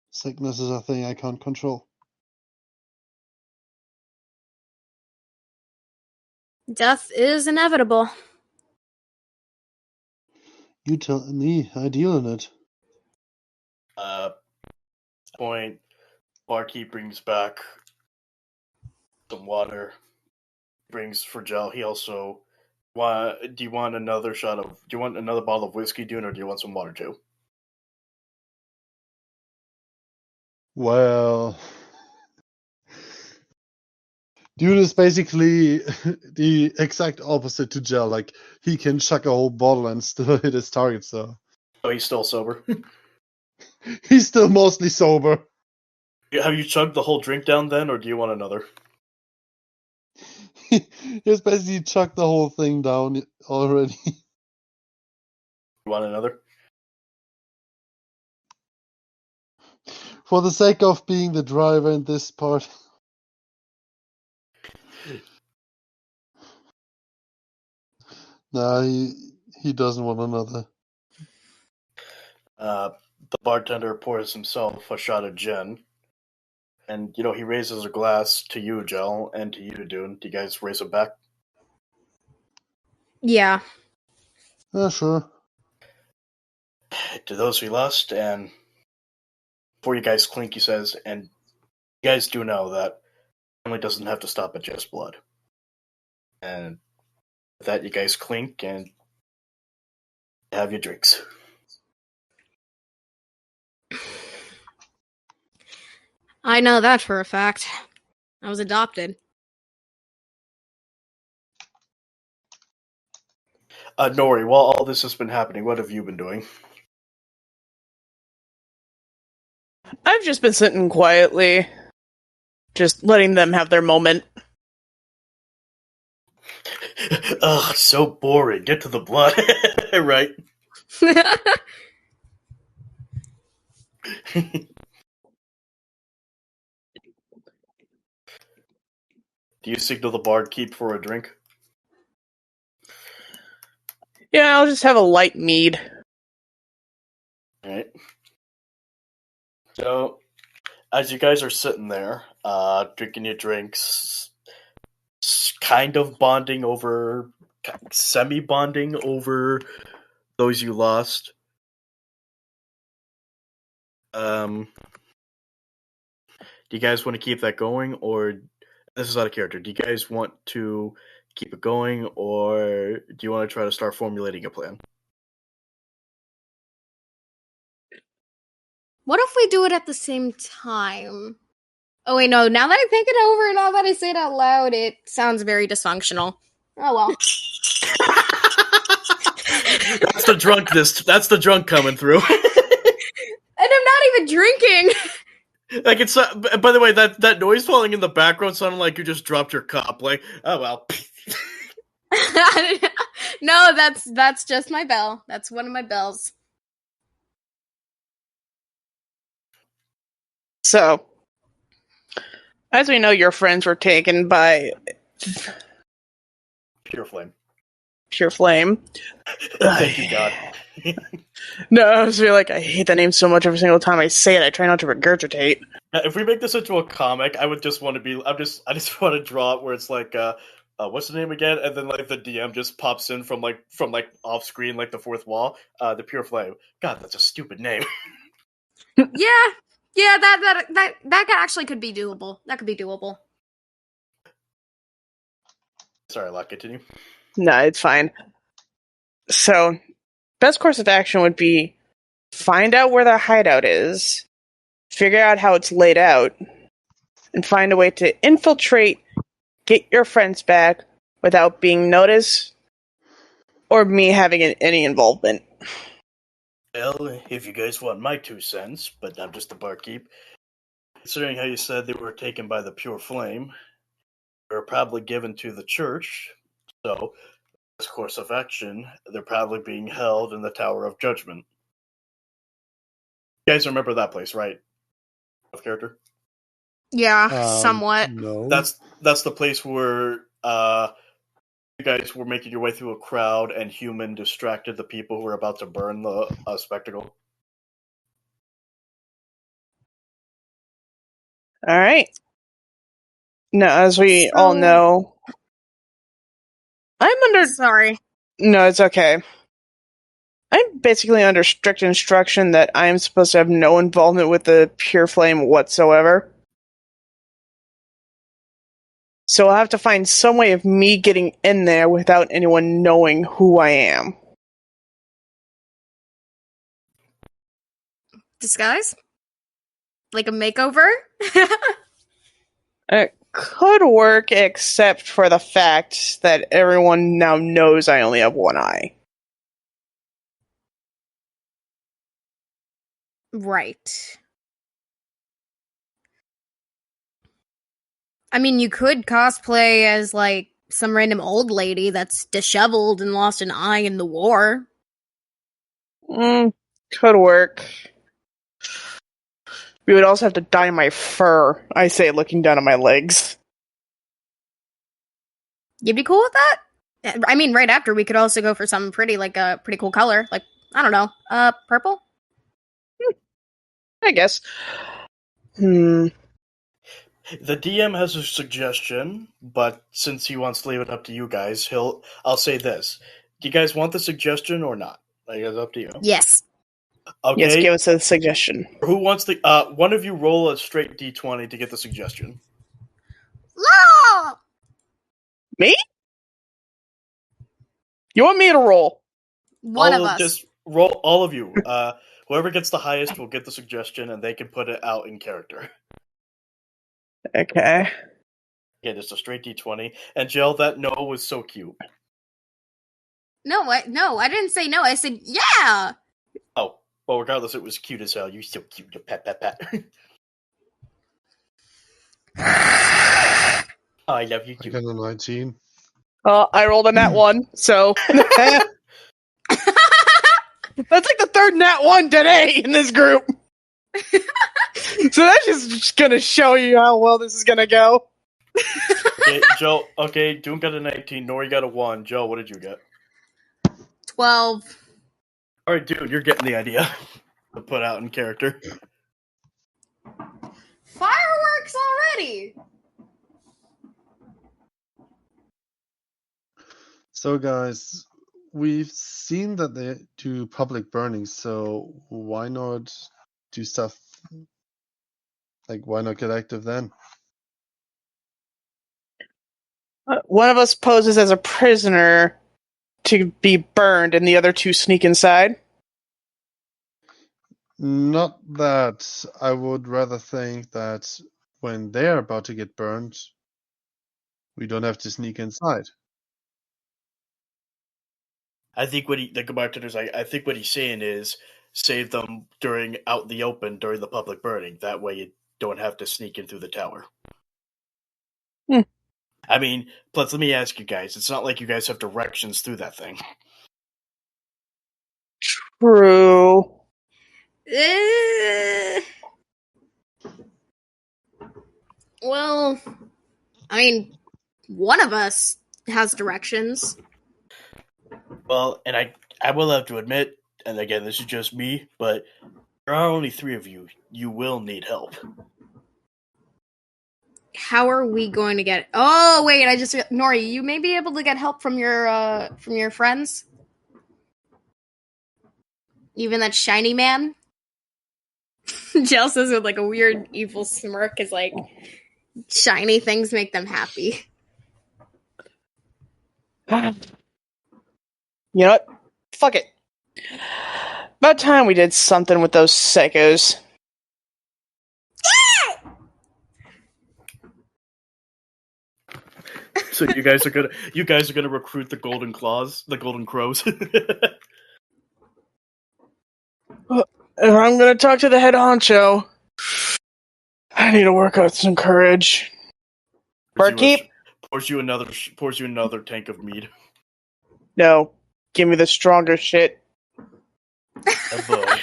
Speaker 2: sickness is a thing I can't control.
Speaker 3: Death is inevitable.
Speaker 2: You tell me, I deal in it.
Speaker 1: Point. Barkeep brings back some water. Brings for Jell. He also do you want another shot of? Do you want another bottle of whiskey, Dune, or do you want some water too?
Speaker 2: Well, Dune is basically the exact opposite to Jell. Like, he can chuck a whole bottle and still hit his target, so.
Speaker 1: Oh, he's still sober.
Speaker 2: He's still mostly sober.
Speaker 1: Have you chugged the whole drink down then, or do you want another?
Speaker 2: He's basically chucked the whole thing down already.
Speaker 1: You want another?
Speaker 2: For the sake of being the driver in this part. Nah, he doesn't want another.
Speaker 1: The bartender pours himself a shot of gin. And, he raises a glass to you, Jell, and to you, Dune. Do you guys raise it back?
Speaker 3: Yeah.
Speaker 2: Sure.
Speaker 1: To those we lost, and before you guys clink, he says, and you guys do know that family doesn't have to stop at just blood. And with that, you guys clink and have your drinks.
Speaker 3: I know that for a fact. I was adopted.
Speaker 1: Nori, while all this has been happening, what have you been doing?
Speaker 4: I've just been sitting quietly, just letting them have their moment.
Speaker 1: Ugh, so boring. Get to the blood. Right? Do you signal the barkeep for a drink?
Speaker 4: Yeah, I'll just have a light mead.
Speaker 1: Alright. So, as you guys are sitting there, drinking your drinks, kind of bonding over, semi-bonding over those you lost. Do you guys want to keep that going, or this is out of character? Do you guys want to keep it going, or do you want to try to start formulating a plan?
Speaker 3: What if we do it at the same time? Oh wait, no, now that I think it over, now that I say it out loud, it sounds very dysfunctional. Oh well.
Speaker 1: That's the drunkness. That's the drunk coming through.
Speaker 3: And I'm not even drinking.
Speaker 1: Like, it's by the way, that noise falling in the background sounded like you just dropped your cup. Like, oh well.
Speaker 3: No, that's just my bell. That's one of my bells.
Speaker 4: So, as we know, your friends were taken by
Speaker 1: Pure flame.
Speaker 4: Pure Flame.
Speaker 1: Thank you, God.
Speaker 4: No, I was really like, I hate that name so much every single time I say it. I try not to regurgitate.
Speaker 1: If we make this into a comic, I would just want to be. I just want to draw it where it's like, what's the name again? And then like the DM just pops in from off screen, like the fourth wall. The Pure Flame. God, that's a stupid name.
Speaker 3: Yeah, that actually could be doable. That could be doable.
Speaker 1: Sorry, Locke, continue.
Speaker 4: No, it's fine. So, best course of action would be find out where the hideout is, figure out how it's laid out, and find a way to infiltrate, get your friends back without being noticed or me having any involvement.
Speaker 1: Well, if you guys want my 2 cents, but I'm just the barkeep, considering how you said they were taken by the pure flame, they were probably given to the church, so, this course of action, they're probably being held in the Tower of Judgment. You guys remember that place, right? Of character?
Speaker 3: Yeah, somewhat.
Speaker 2: No.
Speaker 1: That's the place where you guys were making your way through a crowd and human distracted the people who were about to burn the spectacle.
Speaker 4: All right. Now, as we all know, I'm under.
Speaker 3: Sorry.
Speaker 4: No, it's okay. I'm basically under strict instruction that I'm supposed to have no involvement with the pure flame whatsoever. So I'll have to find some way of me getting in there without anyone knowing who I am.
Speaker 3: Disguise? Like a makeover?
Speaker 4: It could work, except for the fact that everyone now knows I only have one eye.
Speaker 3: Right. I mean, you could cosplay as, like, some random old lady that's disheveled and lost an eye in the war.
Speaker 4: Could work. We would also have to dye my fur, I say, looking down at my legs.
Speaker 3: You'd be cool with that? I mean, right after, we could also go for something pretty, like a pretty cool color. Like, I don't know, purple?
Speaker 4: I guess.
Speaker 1: The DM has a suggestion, but since he wants to leave it up to you guys, I'll say this. Do you guys want the suggestion or not? Like, it's up to you.
Speaker 3: Yes.
Speaker 1: Okay.
Speaker 4: Yes, give us a suggestion.
Speaker 1: Who wants the one of you roll a straight D20 to get the suggestion?
Speaker 3: Law!
Speaker 4: Me? You want me to roll?
Speaker 3: One of us.
Speaker 1: Just roll, all of you. Whoever gets the highest will get the suggestion, and they can put it out in character.
Speaker 4: Okay.
Speaker 1: Yeah, just a straight D20. And Jell, that no was so cute.
Speaker 3: No, I didn't say no. I said yeah.
Speaker 1: Oh, well, regardless, it was cute as hell. You're so cute. You pat, pat, pat. Oh, I love you
Speaker 2: I
Speaker 1: too.
Speaker 2: got a 19.
Speaker 4: I rolled a nat 1, so... That's like the third nat 1 today in this group! So that's just gonna show you how well this is gonna go.
Speaker 1: Okay, Joe. Okay, Dune got a 19. Nori got a 1. Joe, what did you get?
Speaker 3: 12.
Speaker 1: All right, Dune, you're getting the idea to put out in character.
Speaker 3: Fireworks already!
Speaker 2: So, guys, we've seen that they do public burnings, so why not do stuff? Like, why not get active then?
Speaker 4: One of us poses as a prisoner to be burned, and the other two sneak inside.
Speaker 2: Not that. I would rather think that when they're about to get burned, we don't have to sneak inside.
Speaker 1: I think the bartender's like, I think what he's saying is save them out in the open during the public burning. That way you don't have to sneak in through the tower. I mean, plus let me ask you guys, it's not like you guys have directions through that thing.
Speaker 4: True.
Speaker 3: Well, I mean, one of us has directions.
Speaker 1: Well, and I will have to admit, and again, this is just me, but there are only 3 of you. You will need help.
Speaker 3: How are we going to get... Oh, wait, Nori, you may be able to get help from your friends? Even that shiny man? Jell says with like a weird evil smirk is like, shiny things make them happy.
Speaker 4: You know what? Fuck it. About time we did something with those psychos.
Speaker 1: So you guys are gonna recruit the Golden Claws, the Golden Crows.
Speaker 4: If I'm gonna talk to the head honcho, I need to work out some courage. Barkeep?
Speaker 1: Pours you another tank of mead.
Speaker 4: No. Give me the stronger shit.
Speaker 1: Oh boy.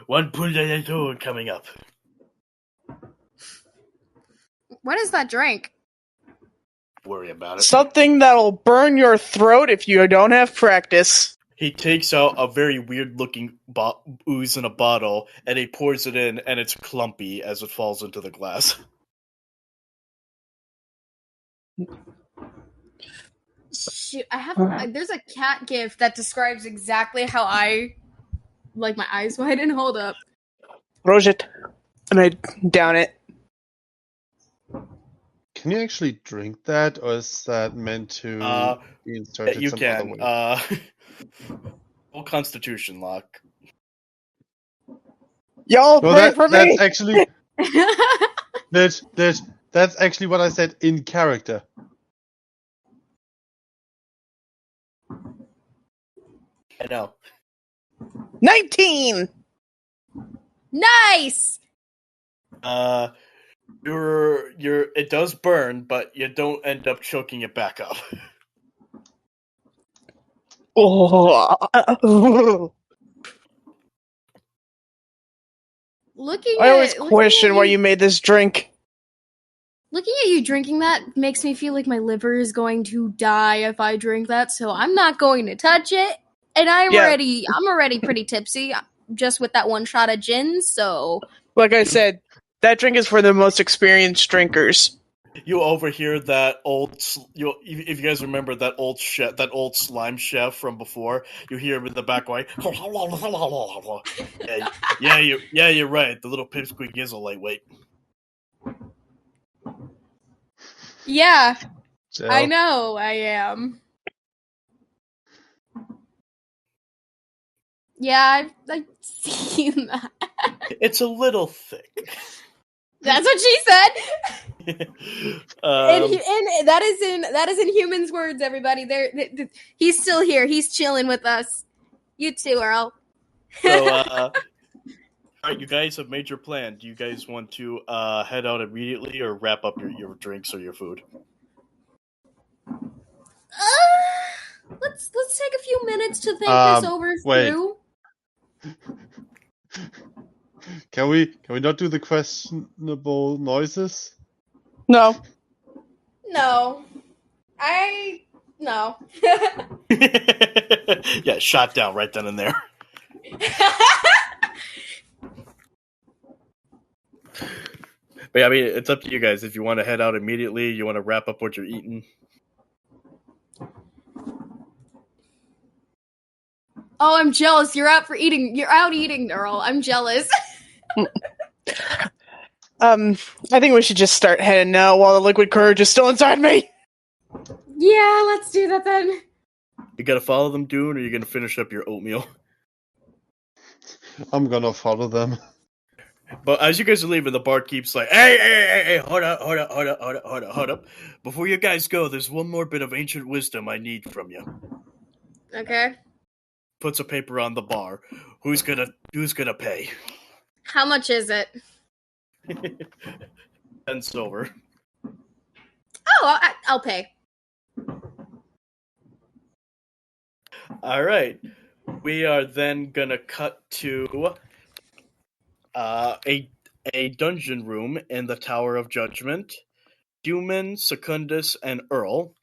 Speaker 1: One pull coming up.
Speaker 3: What is that drink?
Speaker 1: Worry about it.
Speaker 4: Something that'll burn your throat if you don't have practice.
Speaker 1: He takes out a very weird-looking ooze in a bottle, and he pours it in, and it's clumpy as it falls into the glass.
Speaker 3: Shoot, there's a cat gif that describes exactly how I like my eyes widen. Hold up.
Speaker 4: Roget. And I down it.
Speaker 2: Can you actually drink that, or is that meant to be inserted
Speaker 1: You
Speaker 2: some
Speaker 1: can.
Speaker 2: other way?
Speaker 1: Full Constitution lock.
Speaker 4: Y'all pray for me!
Speaker 2: That's actually... That's actually what I said in character.
Speaker 1: I know.
Speaker 4: 19!
Speaker 3: Nice!
Speaker 1: It does burn, but you don't end up choking it back up.
Speaker 4: Oh. I always question why you made this drink.
Speaker 3: Looking at you drinking that makes me feel like my liver is going to die if I drink that, so I'm not going to touch it. And I'm already pretty tipsy, just with that one shot of gin, so...
Speaker 4: Like I said, that drink is for the most experienced drinkers.
Speaker 1: You overhear that if you guys remember that old slime chef from before, you hear him in the back going, you're right. The little pipsqueak is a lightweight.
Speaker 3: Yeah,
Speaker 2: Jell.
Speaker 3: I know I am. Yeah, I've seen that.
Speaker 1: It's a little thick.
Speaker 3: That's what she said.
Speaker 1: Um,
Speaker 3: and that is in humans' words. Everybody, he's still here. He's chilling with us. You too, Earle.
Speaker 1: So, all right, you guys have made your plan. Do you guys want to head out immediately, or wrap up your drinks or your food?
Speaker 3: Let's take a few minutes to think this over through.
Speaker 2: Can we not do the questionable noises?
Speaker 4: No.
Speaker 3: No. No.
Speaker 1: Yeah, shot down right then and there. But yeah, I mean, it's up to you guys. If you want to head out immediately, you want to wrap up what you're eating.
Speaker 3: Oh, I'm jealous. You're out eating, Earle. I'm jealous.
Speaker 4: I think we should just start heading now while the liquid courage is still inside me.
Speaker 3: Yeah, let's do that then.
Speaker 1: You gotta follow them, Dune, or you're gonna finish up your oatmeal.
Speaker 2: I'm gonna follow them.
Speaker 1: But as you guys are leaving, the barkeep's like, hey, hold up. Before you guys go, there's one more bit of ancient wisdom I need from you.
Speaker 3: Okay.
Speaker 1: Puts a paper on the bar. Who's gonna pay?
Speaker 3: How much is it?
Speaker 1: 10 silver.
Speaker 3: Oh, I'll pay.
Speaker 1: All right. We are then gonna cut to a dungeon room in the Tower of Judgment. Human, Secundus, and Earle.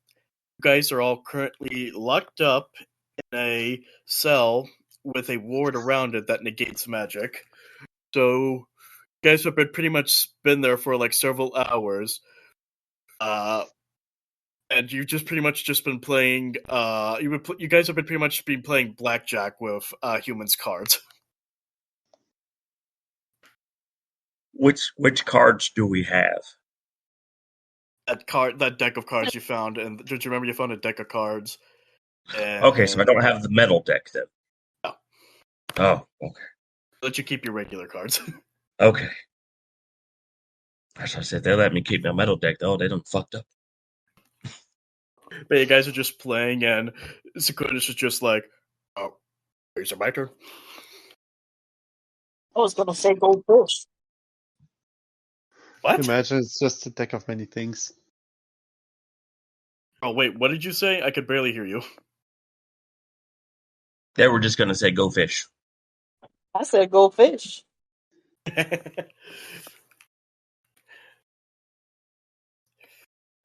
Speaker 1: You guys are all currently locked up in a cell with a ward around it that negates magic. So you guys have pretty much been there for like several hours. And you've just pretty much just been playing. You guys have been pretty much been playing blackjack with humans' cards.
Speaker 5: Which cards do we have?
Speaker 1: That deck of cards you found, and don't you remember you found a deck of cards?
Speaker 5: Okay, so I don't have the metal deck then.
Speaker 1: No.
Speaker 5: Oh, okay.
Speaker 1: Let you keep your regular cards.
Speaker 5: Okay. As I said, they let me keep my metal deck though. They done fucked up.
Speaker 1: But you guys are just playing, and Secundus is just like, "Oh, is it my turn?"
Speaker 6: I was gonna say goldfish.
Speaker 1: What?
Speaker 2: Imagine it's just a deck of many things.
Speaker 1: Oh, wait, what did you say? I could barely hear you.
Speaker 5: They were just going to say go fish.
Speaker 6: I said goldfish.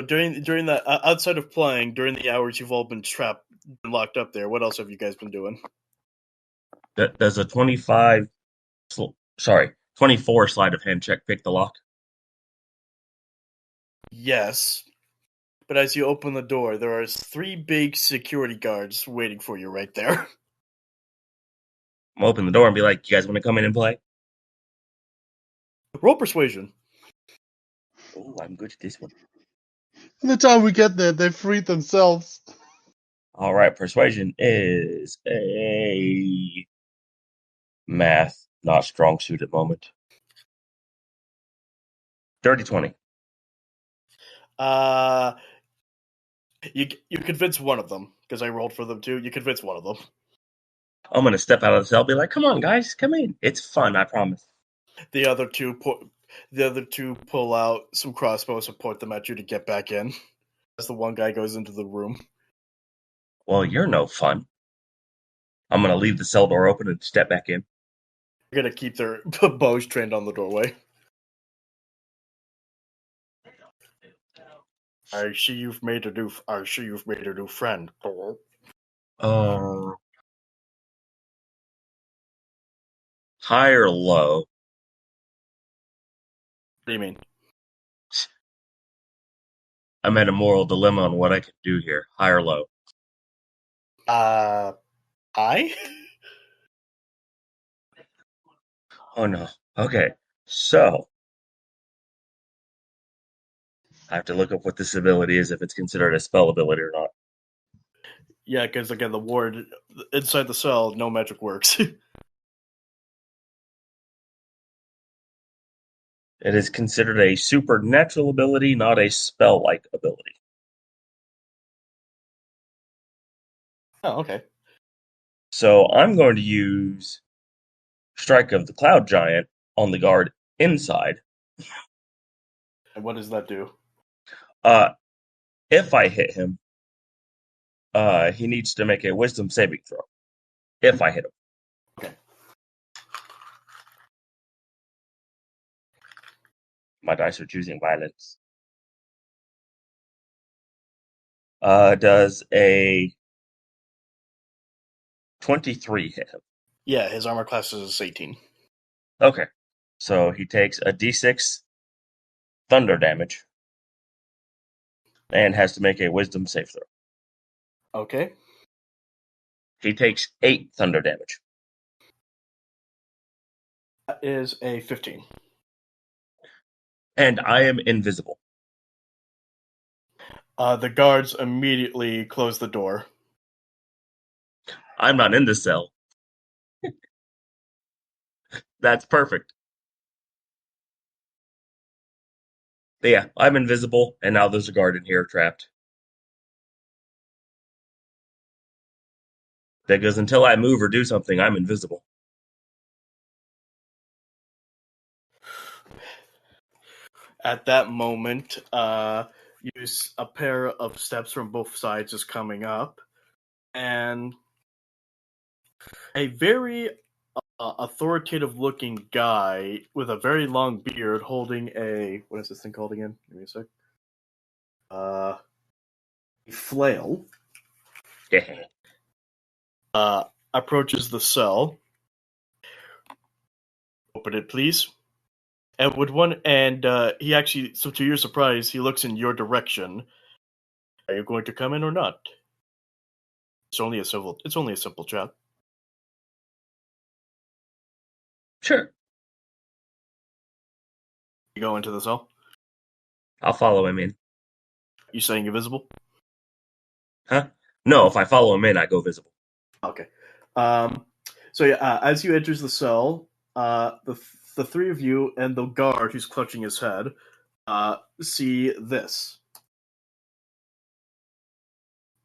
Speaker 1: During that, outside of playing, during the hours you've all been trapped, been locked up there, what else have you guys been doing?
Speaker 5: Does a 24 sleight of hand check pick the lock?
Speaker 1: Yes, but as you open the door, there are 3 big security guards waiting for you right there.
Speaker 5: I'm open the door and be like, you guys want to come in and play?
Speaker 1: Roll persuasion.
Speaker 5: Oh, I'm good at this one.
Speaker 2: By the time we get there, they've freed themselves.
Speaker 5: All right, persuasion is a math, not strong suit at the moment. Dirty 20.
Speaker 1: You convince one of them because I rolled for them too. You convince one of them.
Speaker 5: I'm going to step out of the cell and be like, come on, guys, come in. It's fun, I promise.
Speaker 1: The other two pull out some crossbows and point them at you to get back in. As the one guy goes into the room.
Speaker 5: Well, you're no fun. I'm going to leave the cell door open and step back in.
Speaker 1: They're gonna keep their bows trained on the doorway. I see you've made a new friend.
Speaker 5: High or low?
Speaker 1: What do you mean?
Speaker 5: I'm at a moral dilemma on what I can do here. High or low?
Speaker 1: I?
Speaker 5: Oh no. Okay. So I have to look up what this ability is, if it's considered a spell ability or not.
Speaker 1: Yeah, because again, the ward inside the cell, no magic works.
Speaker 5: It is considered a supernatural ability, not a spell-like ability.
Speaker 1: Oh, okay.
Speaker 5: So I'm going to use Strike of the Cloud Giant on the guard inside.
Speaker 1: And what does that do?
Speaker 5: If I hit him, he needs to make a Wisdom saving throw. If I hit him.
Speaker 1: Okay.
Speaker 5: My dice are choosing violence. Does a 23 hit him?
Speaker 1: Yeah, his armor class is 18.
Speaker 5: Okay. So he takes a d6 thunder damage and has to make a Wisdom save throw.
Speaker 1: Okay.
Speaker 5: He takes 8 thunder damage.
Speaker 1: That is a 15.
Speaker 5: And I am invisible.
Speaker 1: The guards immediately close the door.
Speaker 5: I'm not in the cell. That's perfect. But yeah, I'm invisible, and now there's a guard in here trapped. Because until I move or do something, I'm invisible.
Speaker 1: At that moment, use a pair of steps from both sides is coming up, and a very authoritative-looking guy with a very long beard, holding a what is this thing called again? Give me a sec. A flail. Approaches the cell. Open it, please. And he actually, so to your surprise, he looks in your direction. Are you going to come in or not? It's only a simple chat.
Speaker 5: Sure.
Speaker 1: You go into the cell.
Speaker 5: I'll follow him in.
Speaker 1: You saying you're visible?
Speaker 5: Huh? No, if I follow him in, I go visible.
Speaker 1: Okay. So yeah, as you enters the cell, the 3 of you and the guard who's clutching his head see this.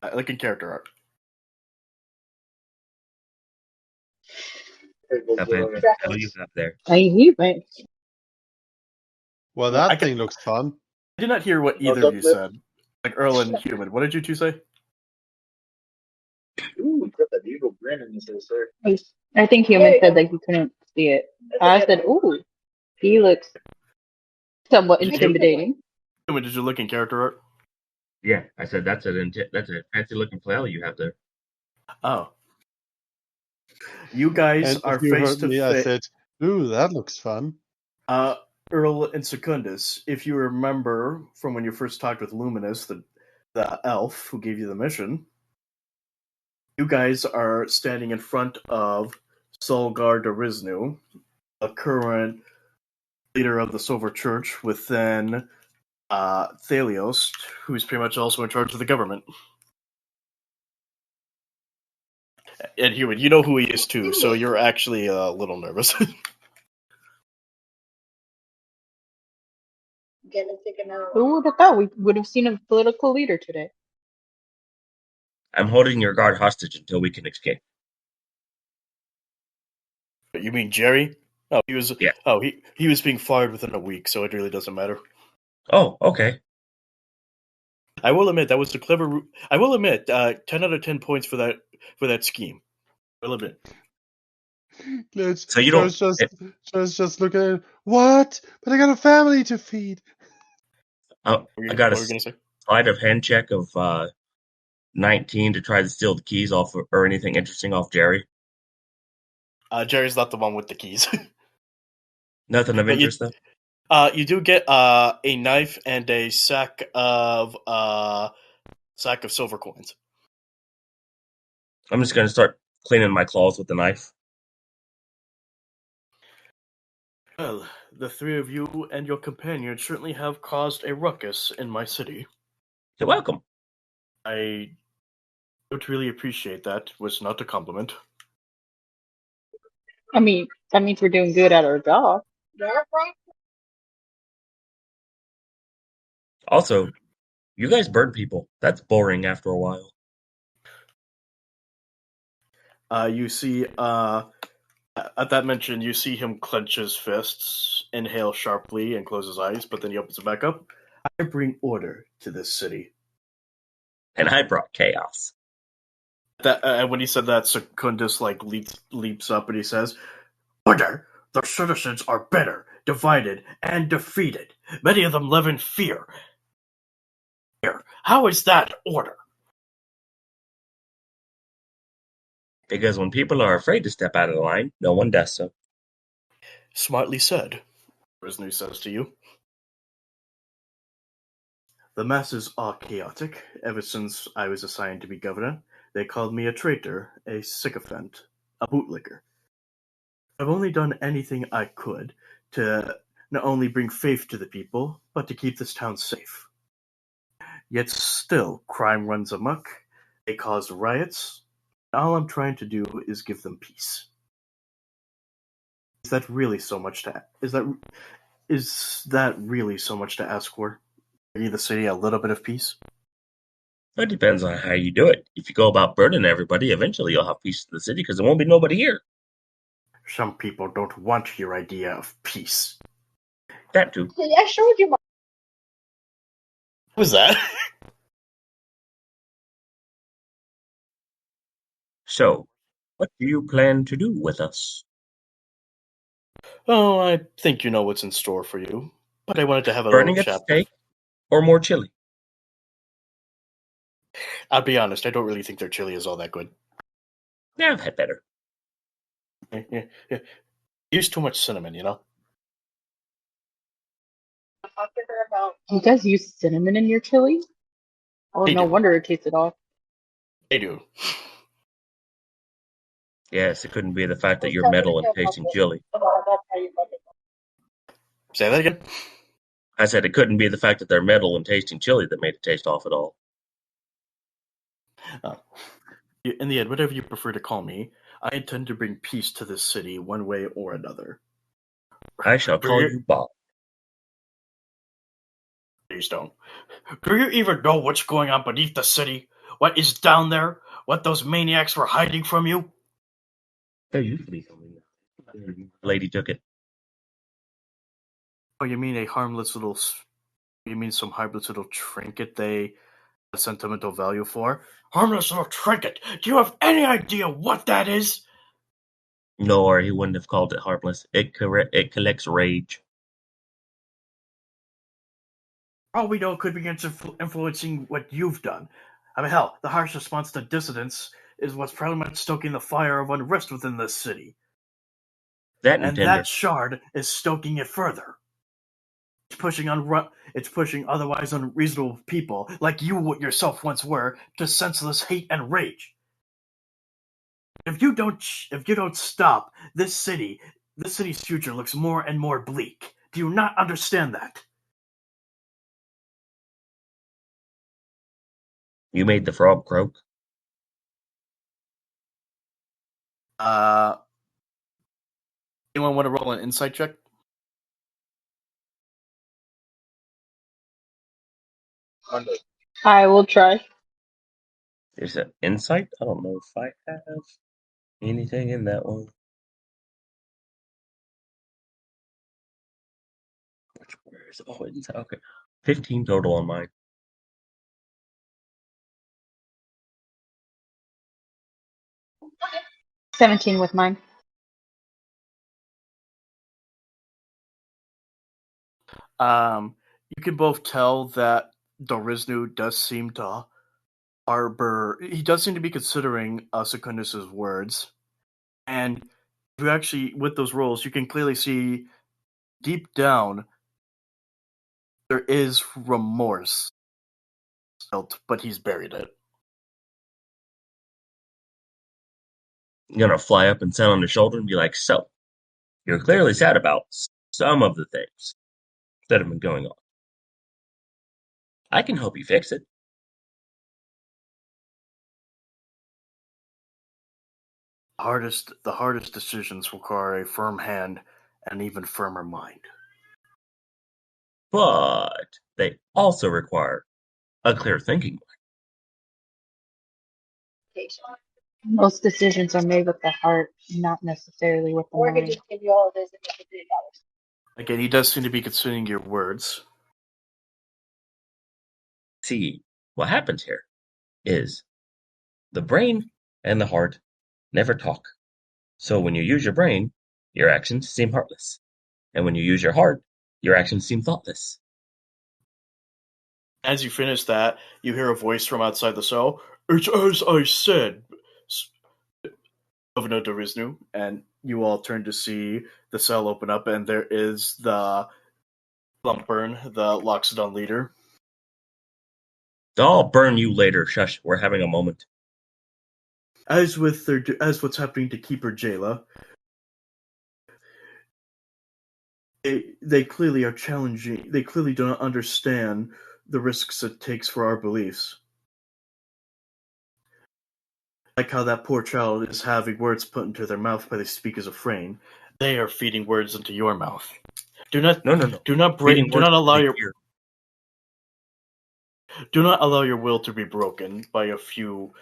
Speaker 1: Like in character art.
Speaker 5: What do you have there?
Speaker 6: He went.
Speaker 2: Well,
Speaker 1: I
Speaker 2: that thing looks fun.
Speaker 1: did not hear what either of you said. Like Earl and Human. What did you two say?
Speaker 6: Ooh, put that evil grin in his face, sir. I think Human said that he couldn't see it. I said, ooh, he looks somewhat intimidating.
Speaker 1: Human, did you look in character art?
Speaker 5: Yeah, I said that's a fancy looking flail you have there.
Speaker 1: Oh. You guys
Speaker 2: And
Speaker 1: are
Speaker 2: if you
Speaker 1: face
Speaker 2: heard
Speaker 1: to
Speaker 2: me, I
Speaker 1: face.
Speaker 2: said, "Ooh, that looks fun."
Speaker 1: Earl and Secundus, if you remember from when you first talked with Luminous, the elf who gave you the mission, you guys are standing in front of Dariznu, a current leader of the Silver Church within Thalios, who's pretty much also in charge of the government. And Human, you know who he is too, so you're actually a little nervous.
Speaker 6: Who would have thought we would have seen a political leader today?
Speaker 5: I'm holding your guard hostage until we can escape.
Speaker 1: You mean Jerry? Oh, he was.
Speaker 5: Yeah.
Speaker 1: Oh, he was being fired within a week, so it really doesn't matter.
Speaker 5: Oh, okay.
Speaker 1: I will admit that was a clever. I will admit, 10 out of 10 points for that scheme. I will admit.
Speaker 5: So you don't.
Speaker 2: Just look at it. What? But I got a family to feed.
Speaker 5: I got
Speaker 1: What were
Speaker 5: a
Speaker 1: you gonna say?
Speaker 5: sleight of hand check of 19 to try to steal the keys off or anything interesting off Jerry.
Speaker 1: Jerry's not the one with the keys.
Speaker 5: Nothing of
Speaker 1: But
Speaker 5: interest though.
Speaker 1: you do get a knife and a sack of silver coins.
Speaker 5: I'm just gonna start cleaning my claws with the knife.
Speaker 1: Well, the three of you and your companion certainly have caused a ruckus in my city.
Speaker 5: You're welcome.
Speaker 1: I don't really appreciate that. It was not a compliment.
Speaker 6: I mean, that means we're doing good at our job.
Speaker 5: Also, you guys burn people. That's boring after a while.
Speaker 1: You see, at that mention, you see him clench his fists, inhale sharply, and close his eyes, but then he opens it back up. I bring order to this city.
Speaker 5: And I brought chaos.
Speaker 1: When he said that, Secundus leaps up and he says, "Order! The citizens are bitter, divided, and defeated. Many of them live in fear. How is that order?"
Speaker 5: Because when people are afraid to step out of the line, no one does so.
Speaker 1: Smartly said, Dariznu says to you. The masses are chaotic. Ever since I was assigned to be governor, they called me a traitor, a sycophant, a bootlicker. I've only done anything I could to not only bring faith to the people, but to keep this town safe. Yet still, crime runs amok, they cause riots, and all I'm trying to do is give them peace. Is that really so much to ask for? Give the city a little bit of peace?
Speaker 5: It depends on how you do it. If you go about burning everybody, eventually you'll have peace in the city because there won't be nobody here.
Speaker 1: Some people don't want your idea of peace.
Speaker 5: That too.
Speaker 6: I showed you.
Speaker 1: What was that?
Speaker 5: So, what do you plan to do with us?
Speaker 1: Oh, I think you know what's in store for you. But I wanted to have a
Speaker 5: Burning
Speaker 1: little
Speaker 5: at the
Speaker 1: chat.
Speaker 5: stake or more chili?
Speaker 1: I'll be honest, I don't really think their chili is all that good.
Speaker 5: Yeah, I've had better.
Speaker 1: Yeah. Use too much cinnamon, you know?
Speaker 6: You guys use cinnamon in your chili? Oh,
Speaker 1: They
Speaker 6: no
Speaker 1: do.
Speaker 6: wonder it tasted off.
Speaker 1: They do.
Speaker 5: Yes, it couldn't be the fact that you're metal and tasting chili.
Speaker 1: Say that again?
Speaker 5: I said it couldn't be the fact that they're metal and tasting chili that made it taste off at all.
Speaker 1: Oh. In the end, whatever you prefer to call me, I intend to bring peace to this city one way or another.
Speaker 5: I shall call you Bob.
Speaker 1: Please don't. Do you even know what's going on beneath the city? What is down there? What those maniacs were hiding from you?
Speaker 5: There used to be something. Lady took it.
Speaker 1: Oh, you mean a harmless little... You mean some harmless little trinket they have sentimental value for? Harmless little trinket! Do you have any idea what that is?
Speaker 5: No, or he wouldn't have called it harmless. It collects rage.
Speaker 1: All we know could be influencing what you've done. I mean, hell, the harsh response to dissidents is what's pretty much stoking the fire of unrest within this city.
Speaker 5: That
Speaker 1: And
Speaker 5: Tender.
Speaker 1: that shard is stoking it further. It's pushing otherwise unreasonable people, like you yourself once were, to senseless hate and rage. If you don't stop, this city's future looks more and more bleak. Do you not understand that?
Speaker 5: You made the frog croak.
Speaker 1: Anyone want to roll an insight check?
Speaker 6: I will try.
Speaker 5: There's an insight. I don't know if I have anything in that one. Where is it? Oh, insight. Okay, 15 total on mine.
Speaker 6: Okay. 17 with mine.
Speaker 1: You can both tell that Dariznu does seem to harbor. He does seem to be considering Secundus's words, and you actually, with those rolls, you can clearly see deep down there is remorse, but he's buried it.
Speaker 5: I'm gonna fly up and sit on his shoulder and be like, "So, you're clearly sad about some of the things that have been going on. I can help you fix it."
Speaker 1: The hardest decisions require a firm hand and an even firmer mind.
Speaker 5: But they also require a clear thinking mind.
Speaker 6: Most decisions are made with the heart, not necessarily with the mind. Just give you all of this and make it $3.
Speaker 1: Again, he does seem to be considering your words.
Speaker 5: See, what happens here is the brain and the heart never talk. So when you use your brain, your actions seem heartless. And when you use your heart, your actions seem thoughtless.
Speaker 1: As you finish that, you hear a voice from outside the cell. It's as I said, Governor Dariznu, and you all turn to see the cell open up, and there is the Lumpburn, the Loxodon leader.
Speaker 5: I'll burn you later. Shush, we're having a moment.
Speaker 1: As what's happening to Keeper Jayla, they clearly are challenging. They clearly do not understand the risks it takes for our beliefs. Like how that poor child is having words put into their mouth by the speakers of Frayne. They are feeding words into your mouth.
Speaker 5: No.
Speaker 1: Do not allow your will to be broken by a few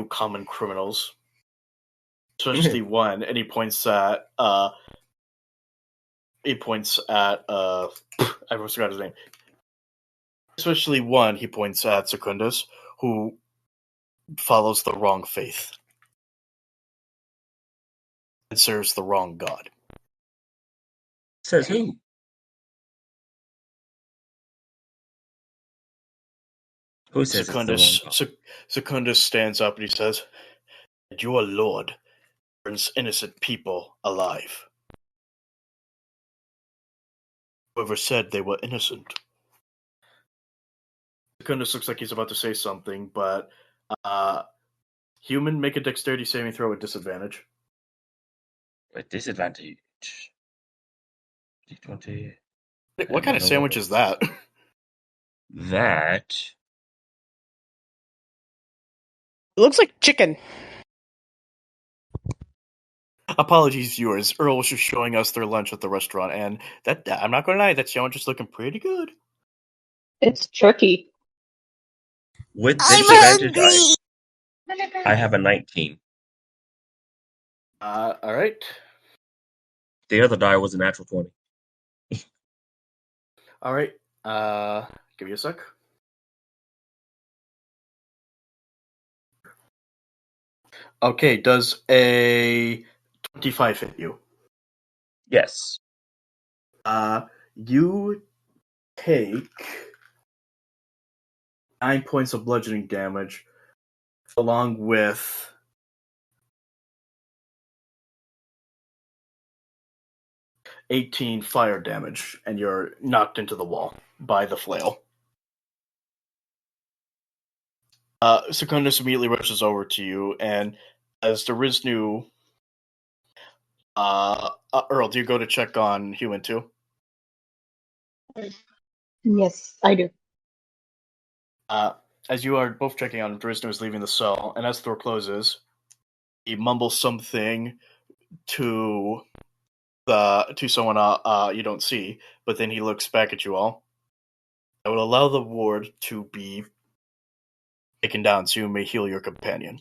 Speaker 1: common criminals. Especially one, and he points at I forgot his name. Especially one, he points at Secundus, who follows the wrong faith and serves the wrong god.
Speaker 5: Says who? Who says
Speaker 1: Secundus stands up and he says, "Your lord burns innocent people alive. Whoever said they were innocent?" Secundus looks like he's about to say something, but human, make a dexterity saving throw with disadvantage.
Speaker 5: With disadvantage. D20.
Speaker 1: What kind of sandwich is that?
Speaker 5: That.
Speaker 4: It looks like chicken.
Speaker 1: Apologies, viewers. Earle was just showing us their lunch at the restaurant, and that I'm not going to lie, that sandwich is looking pretty good.
Speaker 6: It's turkey.
Speaker 5: With disadvantage, I have a 19.
Speaker 1: All right.
Speaker 5: The other die was a natural 20.
Speaker 1: All right. Give me a sec. Okay, does a 25 hit you?
Speaker 5: Yes.
Speaker 1: You take 9 points of bludgeoning damage, along with 18 fire damage, and you're knocked into the wall by the flail. Secundus immediately rushes over to you, and as Dariznu, Earle, do you go to check on Human too?
Speaker 6: Yes, I do.
Speaker 1: As you are both checking on him, Dariznu is leaving the cell, and as the door closes, he mumbles something to someone you don't see, but then he looks back at you all. I will allow the ward to be taken down so you may heal your companion.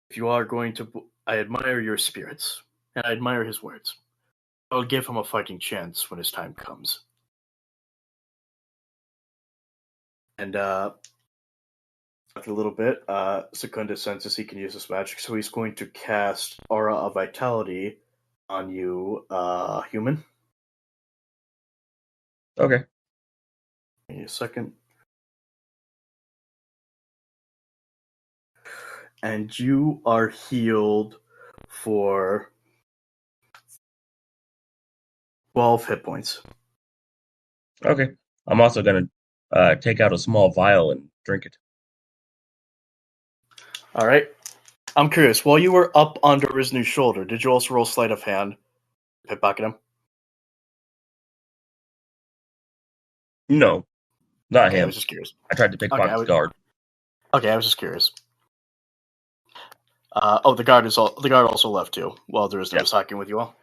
Speaker 1: If you are going to, I admire your spirits, and I admire his words. I will give him a fighting chance when his time comes. And after a little bit, Secundus senses he can use this magic, so he's going to cast Aura of Vitality on you, Human.
Speaker 5: Okay.
Speaker 1: Give me a second. And you are healed for 12 hit points.
Speaker 5: Okay. I'm also going to take out a small vial and drink it.
Speaker 1: All right. I'm curious. While you were up on Dariznu's shoulder, did you also roll sleight of hand? Hit back at him?
Speaker 5: No, not
Speaker 1: Okay, I
Speaker 5: him.
Speaker 1: was just curious.
Speaker 5: I tried to pickpocket his guard.
Speaker 1: Okay, I was just curious. The guard also left too, while Dariznu was hacking with you all.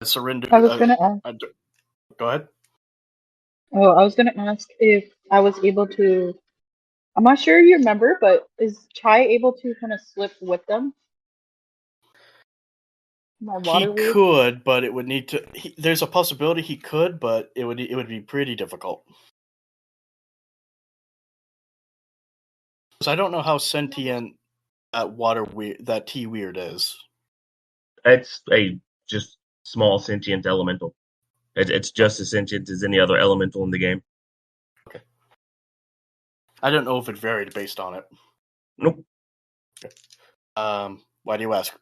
Speaker 1: Surrender.
Speaker 6: I was gonna ask.
Speaker 1: Go ahead.
Speaker 6: Oh, I was gonna ask if I was able to. I'm not sure you remember, but is Chai able to kind of slip with them? My water
Speaker 1: He
Speaker 6: weird?
Speaker 1: could, but it would need to. There's a possibility he could, but it would be pretty difficult. Because I don't know how sentient that T weird is.
Speaker 5: It's a just small sentient elemental. It's just as sentient as any other elemental in the game.
Speaker 1: Okay. I don't know if it varied based on it.
Speaker 5: Nope.
Speaker 1: Okay. Why do you ask?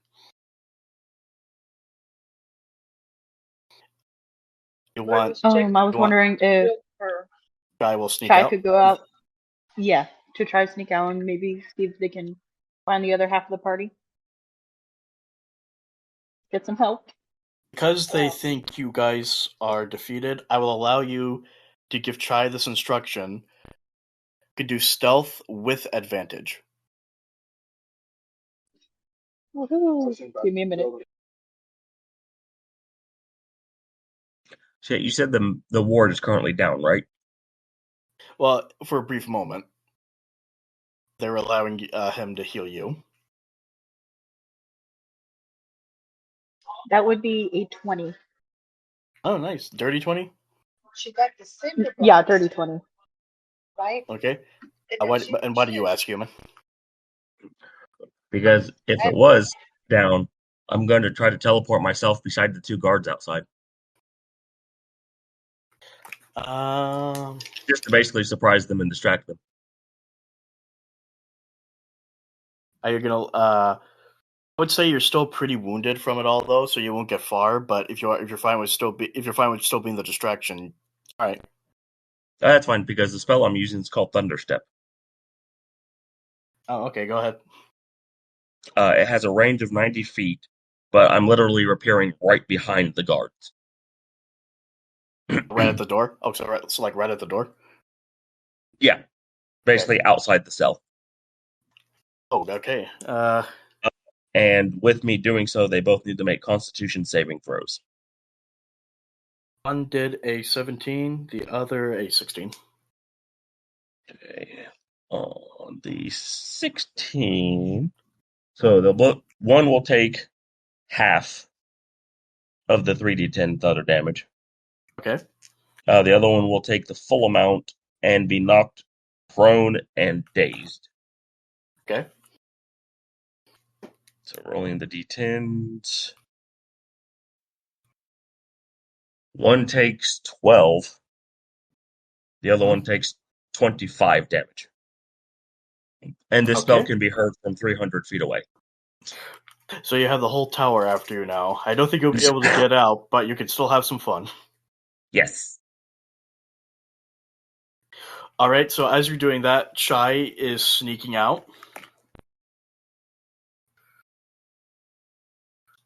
Speaker 1: You want?
Speaker 6: I was wondering if
Speaker 1: Guy will sneak
Speaker 6: Chai
Speaker 1: out.
Speaker 6: could go out. Yeah, to try to sneak out and maybe see if they can find the other half of the party. Get some help.
Speaker 1: Because they think you guys are defeated, I will allow you to give Chai this instruction. You can do stealth with advantage.
Speaker 6: Woohoo. Give me a minute.
Speaker 5: Shit, you said the ward is currently down, right?
Speaker 1: Well, for a brief moment, they're allowing him to heal you.
Speaker 6: That would be a 20.
Speaker 1: Oh, nice. Dirty 20?
Speaker 6: She got the cinder. Yeah, dirty 20. Right?
Speaker 1: Okay. Why do you ask, Human?
Speaker 5: Because if it was down, I'm going to try to teleport myself beside the two guards outside. Just to basically surprise them and distract them.
Speaker 1: Are you gonna? I would say you're still pretty wounded from it all, though, so you won't get far. But if you're fine with still being the distraction, all right.
Speaker 5: That's fine because the spell I'm using is called Thunderstep.
Speaker 1: Oh, okay. Go ahead.
Speaker 5: It has a range of 90 feet, but I'm literally appearing right behind the guards.
Speaker 1: Right at the door. Oh, so right at the door.
Speaker 5: Yeah, basically outside the cell.
Speaker 1: Oh, okay.
Speaker 5: And with me doing so, they both need to make Constitution saving throws.
Speaker 1: One did a 17, the other a 16.
Speaker 5: Okay. On the 16, so they'll both one will take half of the 3d10 thunder damage.
Speaker 1: Okay.
Speaker 5: The other one will take the full amount and be knocked prone and dazed.
Speaker 1: Okay.
Speaker 5: So rolling the d10s. One takes 12. The other one takes 25 damage. And this spell
Speaker 1: Okay.
Speaker 5: can be heard from 300 feet away.
Speaker 1: So you have the whole tower after you now. I don't think you'll be able to get out, but you can still have some fun.
Speaker 5: Yes.
Speaker 1: Alright, so as you're doing that, Shy is sneaking out.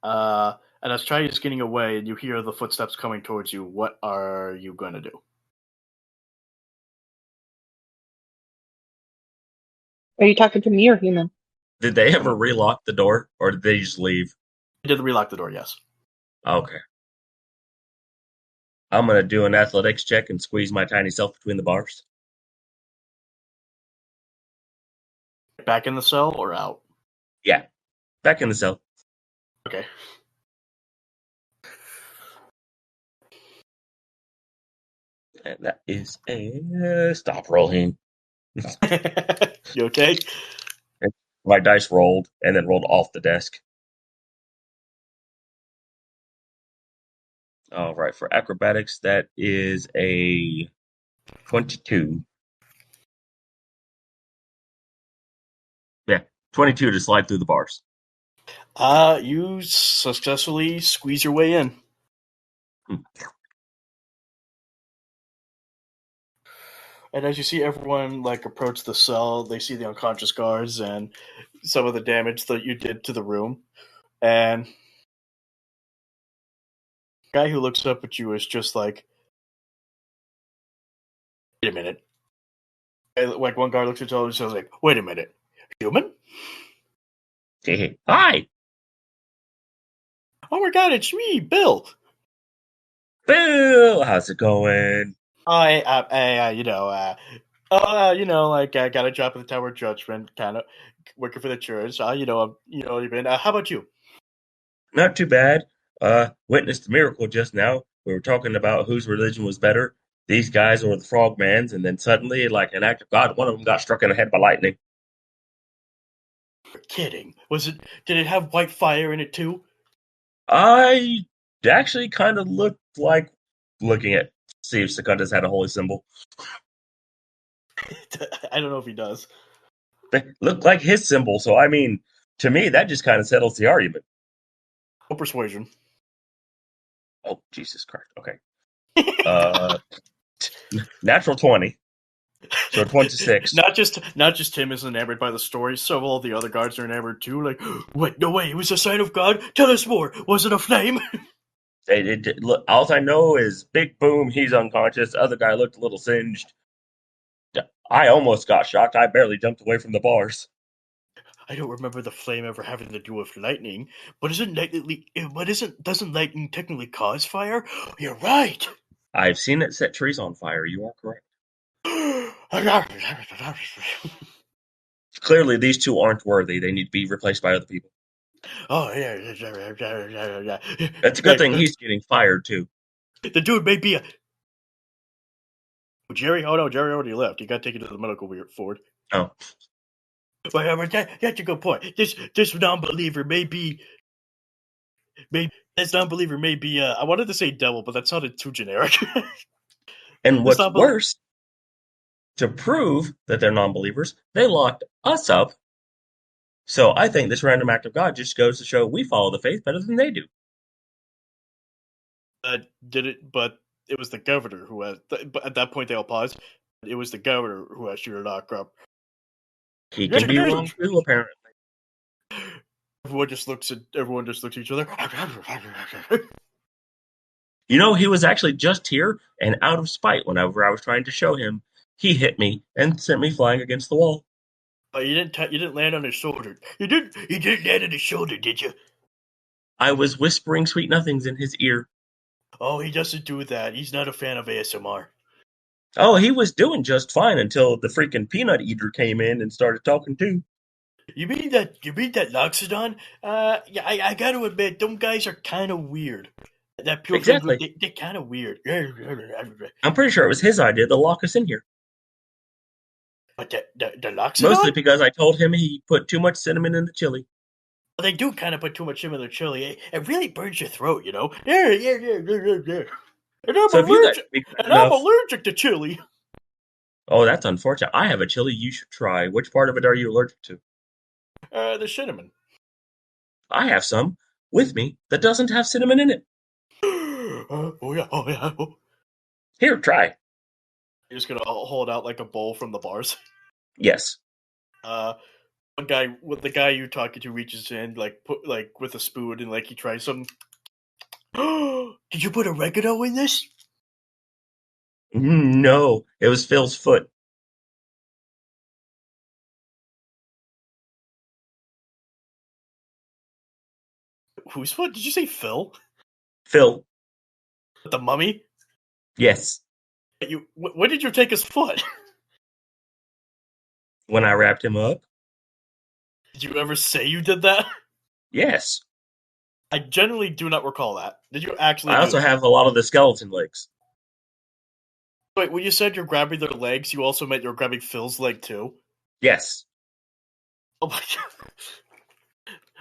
Speaker 1: And as Chai is getting away and you hear the footsteps coming towards you, what are you going to do?
Speaker 6: Are you talking to me or human?
Speaker 5: Did they ever relock the door, or did they just leave?
Speaker 1: I did relock the door, yes.
Speaker 5: Okay. I'm going to do an athletics check and squeeze my tiny self between the bars.
Speaker 1: Back in the cell or out?
Speaker 5: Yeah. Back in the cell.
Speaker 1: Okay.
Speaker 5: And that is a stop rolling.
Speaker 1: You okay?
Speaker 5: My dice rolled and then rolled off the desk. All right, for acrobatics, that is a 22. Yeah, 22 to slide through the bars.
Speaker 1: You successfully squeeze your way in. And as you see everyone approach the cell, they see the unconscious guards and some of the damage that you did to the room. And the guy who looks up at you is just like, wait a minute. And, one guard looks at you and says, wait a minute. Human?
Speaker 5: Hi!
Speaker 1: Oh my god, it's me, Bill!
Speaker 5: Bill! How's it going?
Speaker 1: I got a job at the Tower of Judgment, kind of working for the church. How about you?
Speaker 5: Not too bad. Witnessed a miracle just now. We were talking about whose religion was better, these guys or the frogman's, and then suddenly, like an act of God, one of them got struck in the head by lightning.
Speaker 1: You're kidding. Did it have white fire in it too?
Speaker 5: I actually kind of looked like looking at see if Secundus had a holy symbol.
Speaker 1: I don't know if he does.
Speaker 5: They looked like his symbol, so I mean, to me, that just kind of settles the argument.
Speaker 1: No persuasion.
Speaker 5: Oh, Jesus Christ. Okay. Natural 20. So 26.
Speaker 1: Not just Tim is enamored by the story, so all the other guards are enamored too. Wait, no way, it was a sign of God? Tell us more. Was it a flame?
Speaker 5: Look, all I know is big boom, he's unconscious. The other guy looked a little singed. I almost got shocked. I barely jumped away from the bars.
Speaker 1: I don't remember the flame ever having to do with lightning, but doesn't lightning technically cause fire? You're right.
Speaker 5: I've seen it set trees on fire. You are correct. Clearly, these two aren't worthy. They need to be replaced by other people.
Speaker 1: Oh yeah.
Speaker 5: It's a good thing he's getting fired too.
Speaker 1: The dude may be a Jerry. Oh no, Jerry already left. You got taken to the medical ward.
Speaker 5: Oh,
Speaker 1: Whatever. That's a good point. This non-believer may be. This non-believer may be. I wanted to say devil, but that sounded too generic.
Speaker 5: and what's worse, to prove that they're non-believers, they locked us up. So I think this random act of God just goes to show we follow the faith better than they do.
Speaker 1: Did it? But it was the governor who has. But at that point, they all paused. It was the governor who asked you to lock up.
Speaker 5: He can be wrong too, apparently.
Speaker 1: Everyone just looks at each other.
Speaker 5: You know, he was actually just here, and out of spite, whenever I was trying to show him, he hit me and sent me flying against the wall.
Speaker 1: But you didn't land on his shoulder. You didn't land on his shoulder, did you?
Speaker 5: I was whispering sweet nothings in his ear.
Speaker 1: Oh, he doesn't do that. He's not a fan of ASMR.
Speaker 5: Oh, he was doing just fine until the freaking peanut eater came in and started talking too.
Speaker 1: You mean that Loxodon? Yeah, I got to admit, them guys are kind of weird. That pure flame group,
Speaker 5: Exactly.
Speaker 1: they're kind of weird.
Speaker 5: I'm pretty sure it was his idea to lock us in here.
Speaker 1: But the Loxodon?
Speaker 5: Mostly because I told him he put too much cinnamon in the chili.
Speaker 1: Well, they do kind of put too much in their chili. It really burns your throat, you know? Yeah. And
Speaker 5: So if you guys would be good
Speaker 1: I'm
Speaker 5: enough,
Speaker 1: allergic to chili.
Speaker 5: oh, that's unfortunate. I have a chili you should try. Which part of it are you allergic to?
Speaker 1: The cinnamon.
Speaker 5: I have some with me that doesn't have cinnamon in it.
Speaker 1: Oh yeah.
Speaker 5: Here, try.
Speaker 1: You're just gonna hold out like a bowl from the bars.
Speaker 5: Yes.
Speaker 1: One guy, with the guy you're talking to, reaches in put with a spoon and he tries some. Did you put oregano in this?
Speaker 5: No, it was Phil's foot.
Speaker 1: Whose foot? Did you say Phil?
Speaker 5: Phil.
Speaker 1: The mummy?
Speaker 5: Yes.
Speaker 1: When did you take his foot?
Speaker 5: When I wrapped him up.
Speaker 1: Did you ever say you did that?
Speaker 5: Yes.
Speaker 1: I generally do not recall that. Did you actually
Speaker 5: I
Speaker 1: do
Speaker 5: also
Speaker 1: that?
Speaker 5: have a lot of the skeleton legs.
Speaker 1: Wait, when you said you're grabbing their legs, you also meant you're grabbing Phil's leg too?
Speaker 5: Yes.
Speaker 1: Oh my god.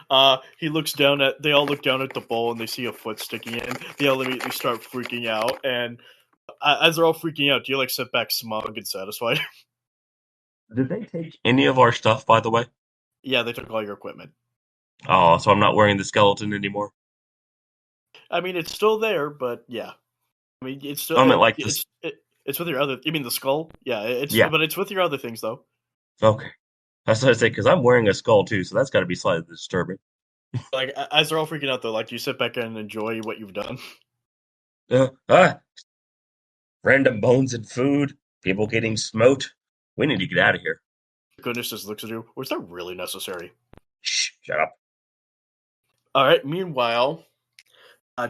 Speaker 1: They all look down at the bowl and they see a foot sticking in. They all immediately start freaking out, and as they're all freaking out, do you sit back smug and satisfied?
Speaker 5: Did they take any of our stuff, by the way?
Speaker 1: Yeah, they took all your equipment.
Speaker 5: Oh, so I'm not wearing the skeleton anymore.
Speaker 1: I mean, it's still there, but yeah. I mean, it's still
Speaker 5: I meant like this.
Speaker 1: it's with your other. You mean the skull? Yeah,
Speaker 5: Yeah.
Speaker 1: but it's with your other things though.
Speaker 5: Okay. That's what I say, because I'm wearing a skull too, so that's got to be slightly disturbing.
Speaker 1: As they're all freaking out though, you sit back and enjoy what you've done.
Speaker 5: Uh, ah, Random bones and food, people getting smoked. We need to get out of here.
Speaker 1: Goodness just looks at you. Was that really necessary?
Speaker 5: Shh, shut up.
Speaker 1: All right. Meanwhile,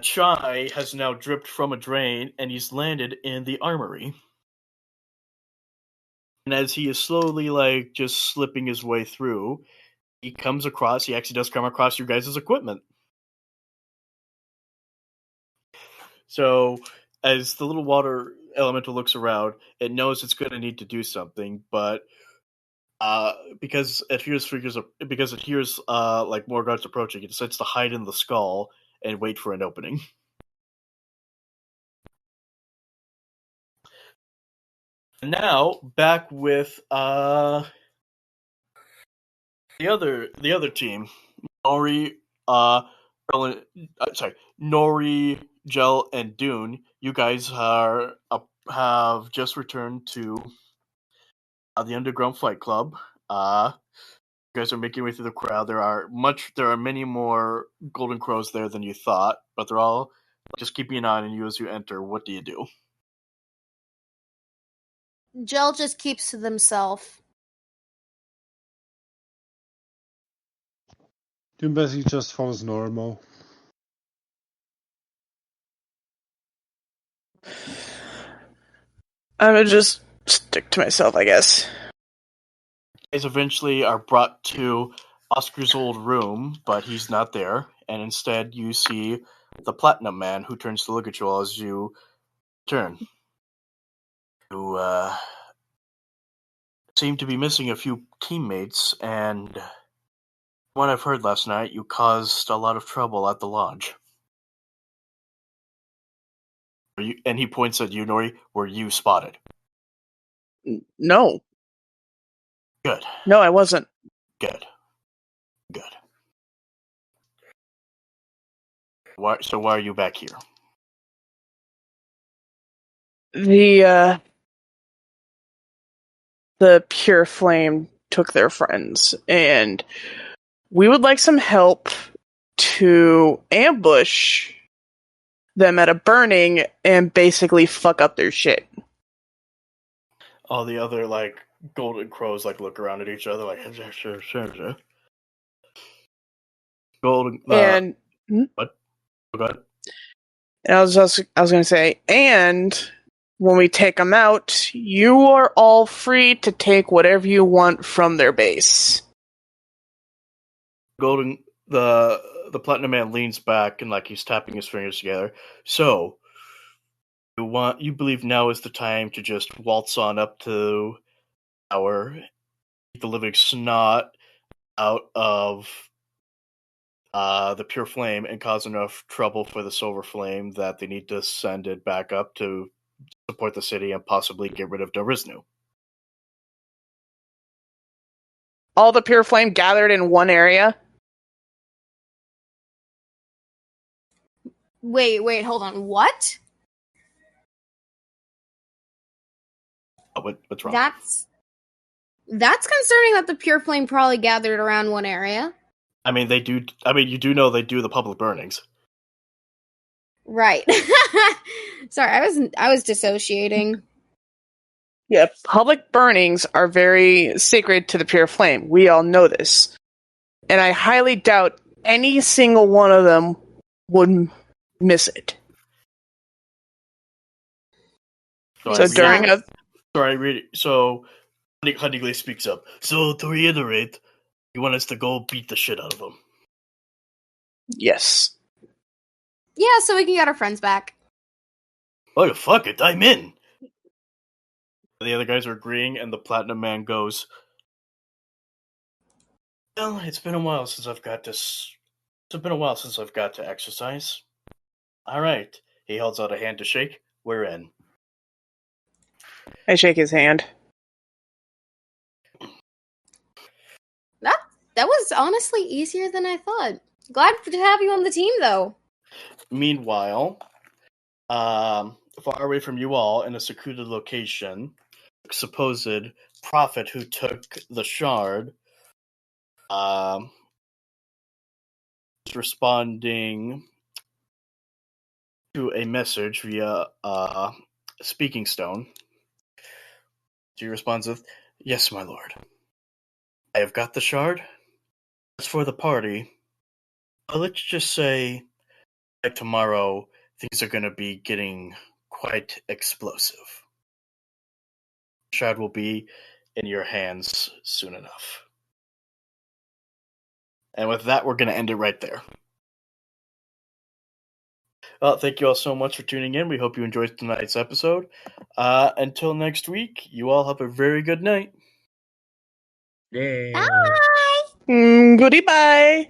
Speaker 1: Chai has now dripped from a drain and he's landed in the armory. And as he is slowly just slipping his way through, he actually does come across your guys' equipment. So as the little water elemental looks around, it knows it's going to need to do something, but because it hears more guards approaching, it decides to hide in the skull and wait for an opening. Now back with the other team, Nori, Nori, Jell, and Dune. You guys have just returned to the Underground Fight Club. You guys are making your way through the crowd. There are many more Golden Crows there than you thought, but they're all just keeping an eye on you as you enter. What do you do?
Speaker 3: Jell just keeps to themselves.
Speaker 2: Doom basically just follows Norymo.
Speaker 4: I would just stick to myself, I guess.
Speaker 1: You guys eventually are brought to Oscar's old room, but he's not there, and instead you see the Platinum Man, who turns to look at you all as you turn. You seem to be missing a few teammates, and from what I've heard last night, you caused a lot of trouble at the lodge. And he points at you, Nori. Were you spotted?
Speaker 4: No.
Speaker 1: Good.
Speaker 4: No, I wasn't.
Speaker 1: Good. Why are you back here?
Speaker 4: The pure flame took their friends, and we would like some help to ambush them at a burning and basically fuck up their shit.
Speaker 1: All the other Golden Crows look around at each other sure. Golden
Speaker 4: And
Speaker 1: what? Go ahead.
Speaker 4: And I was going to say, and when we take them out, you are all free to take whatever you want from their base.
Speaker 1: the Platinum Man leans back and like he's tapping his fingers together. So you believe now is the time to just waltz on up to our the living snot out of the pure flame and cause enough trouble for the silver flame that they need to send it back up to support the city and possibly get rid of Dariznu.
Speaker 4: All the pure flame gathered in one area?
Speaker 3: Wait, hold on. What?
Speaker 1: What's wrong?
Speaker 3: That's concerning that the pure flame probably gathered around one area.
Speaker 1: I mean, they do. I mean, you do know they do the public burnings.
Speaker 3: Right. Sorry, I was dissociating.
Speaker 4: Yeah, public burnings are very sacred to the pure flame. We all know this. And I highly doubt any single one of them would miss it. So during a...
Speaker 1: Sorry, read it. So, Honeyglaze speaks up. So, to reiterate, you want us to go beat the shit out of them?
Speaker 4: Yes.
Speaker 3: Yeah, so we can get our friends back.
Speaker 1: Oh, fuck it, I'm in! The other guys are agreeing, and the Platinum Man goes, well, it's been a while since I've got to exercise. Alright. He holds out a hand to shake. We're in.
Speaker 4: I shake his hand.
Speaker 3: That was honestly easier than I thought. Glad to have you on the team, though.
Speaker 1: Meanwhile, far away from you all, in a secluded location, supposed prophet who took the shard is responding to a message via speaking stone. She responds with, yes, my lord. I have got the shard. As for the party, let's just say by tomorrow things are going to be getting quite explosive. The shard will be in your hands soon enough. And with that, we're going to end it right there. Well, thank you all so much for tuning in. We hope you enjoyed tonight's episode. Until next week, you all have a very good night.
Speaker 5: Yay.
Speaker 3: Bye!
Speaker 4: Goodbye.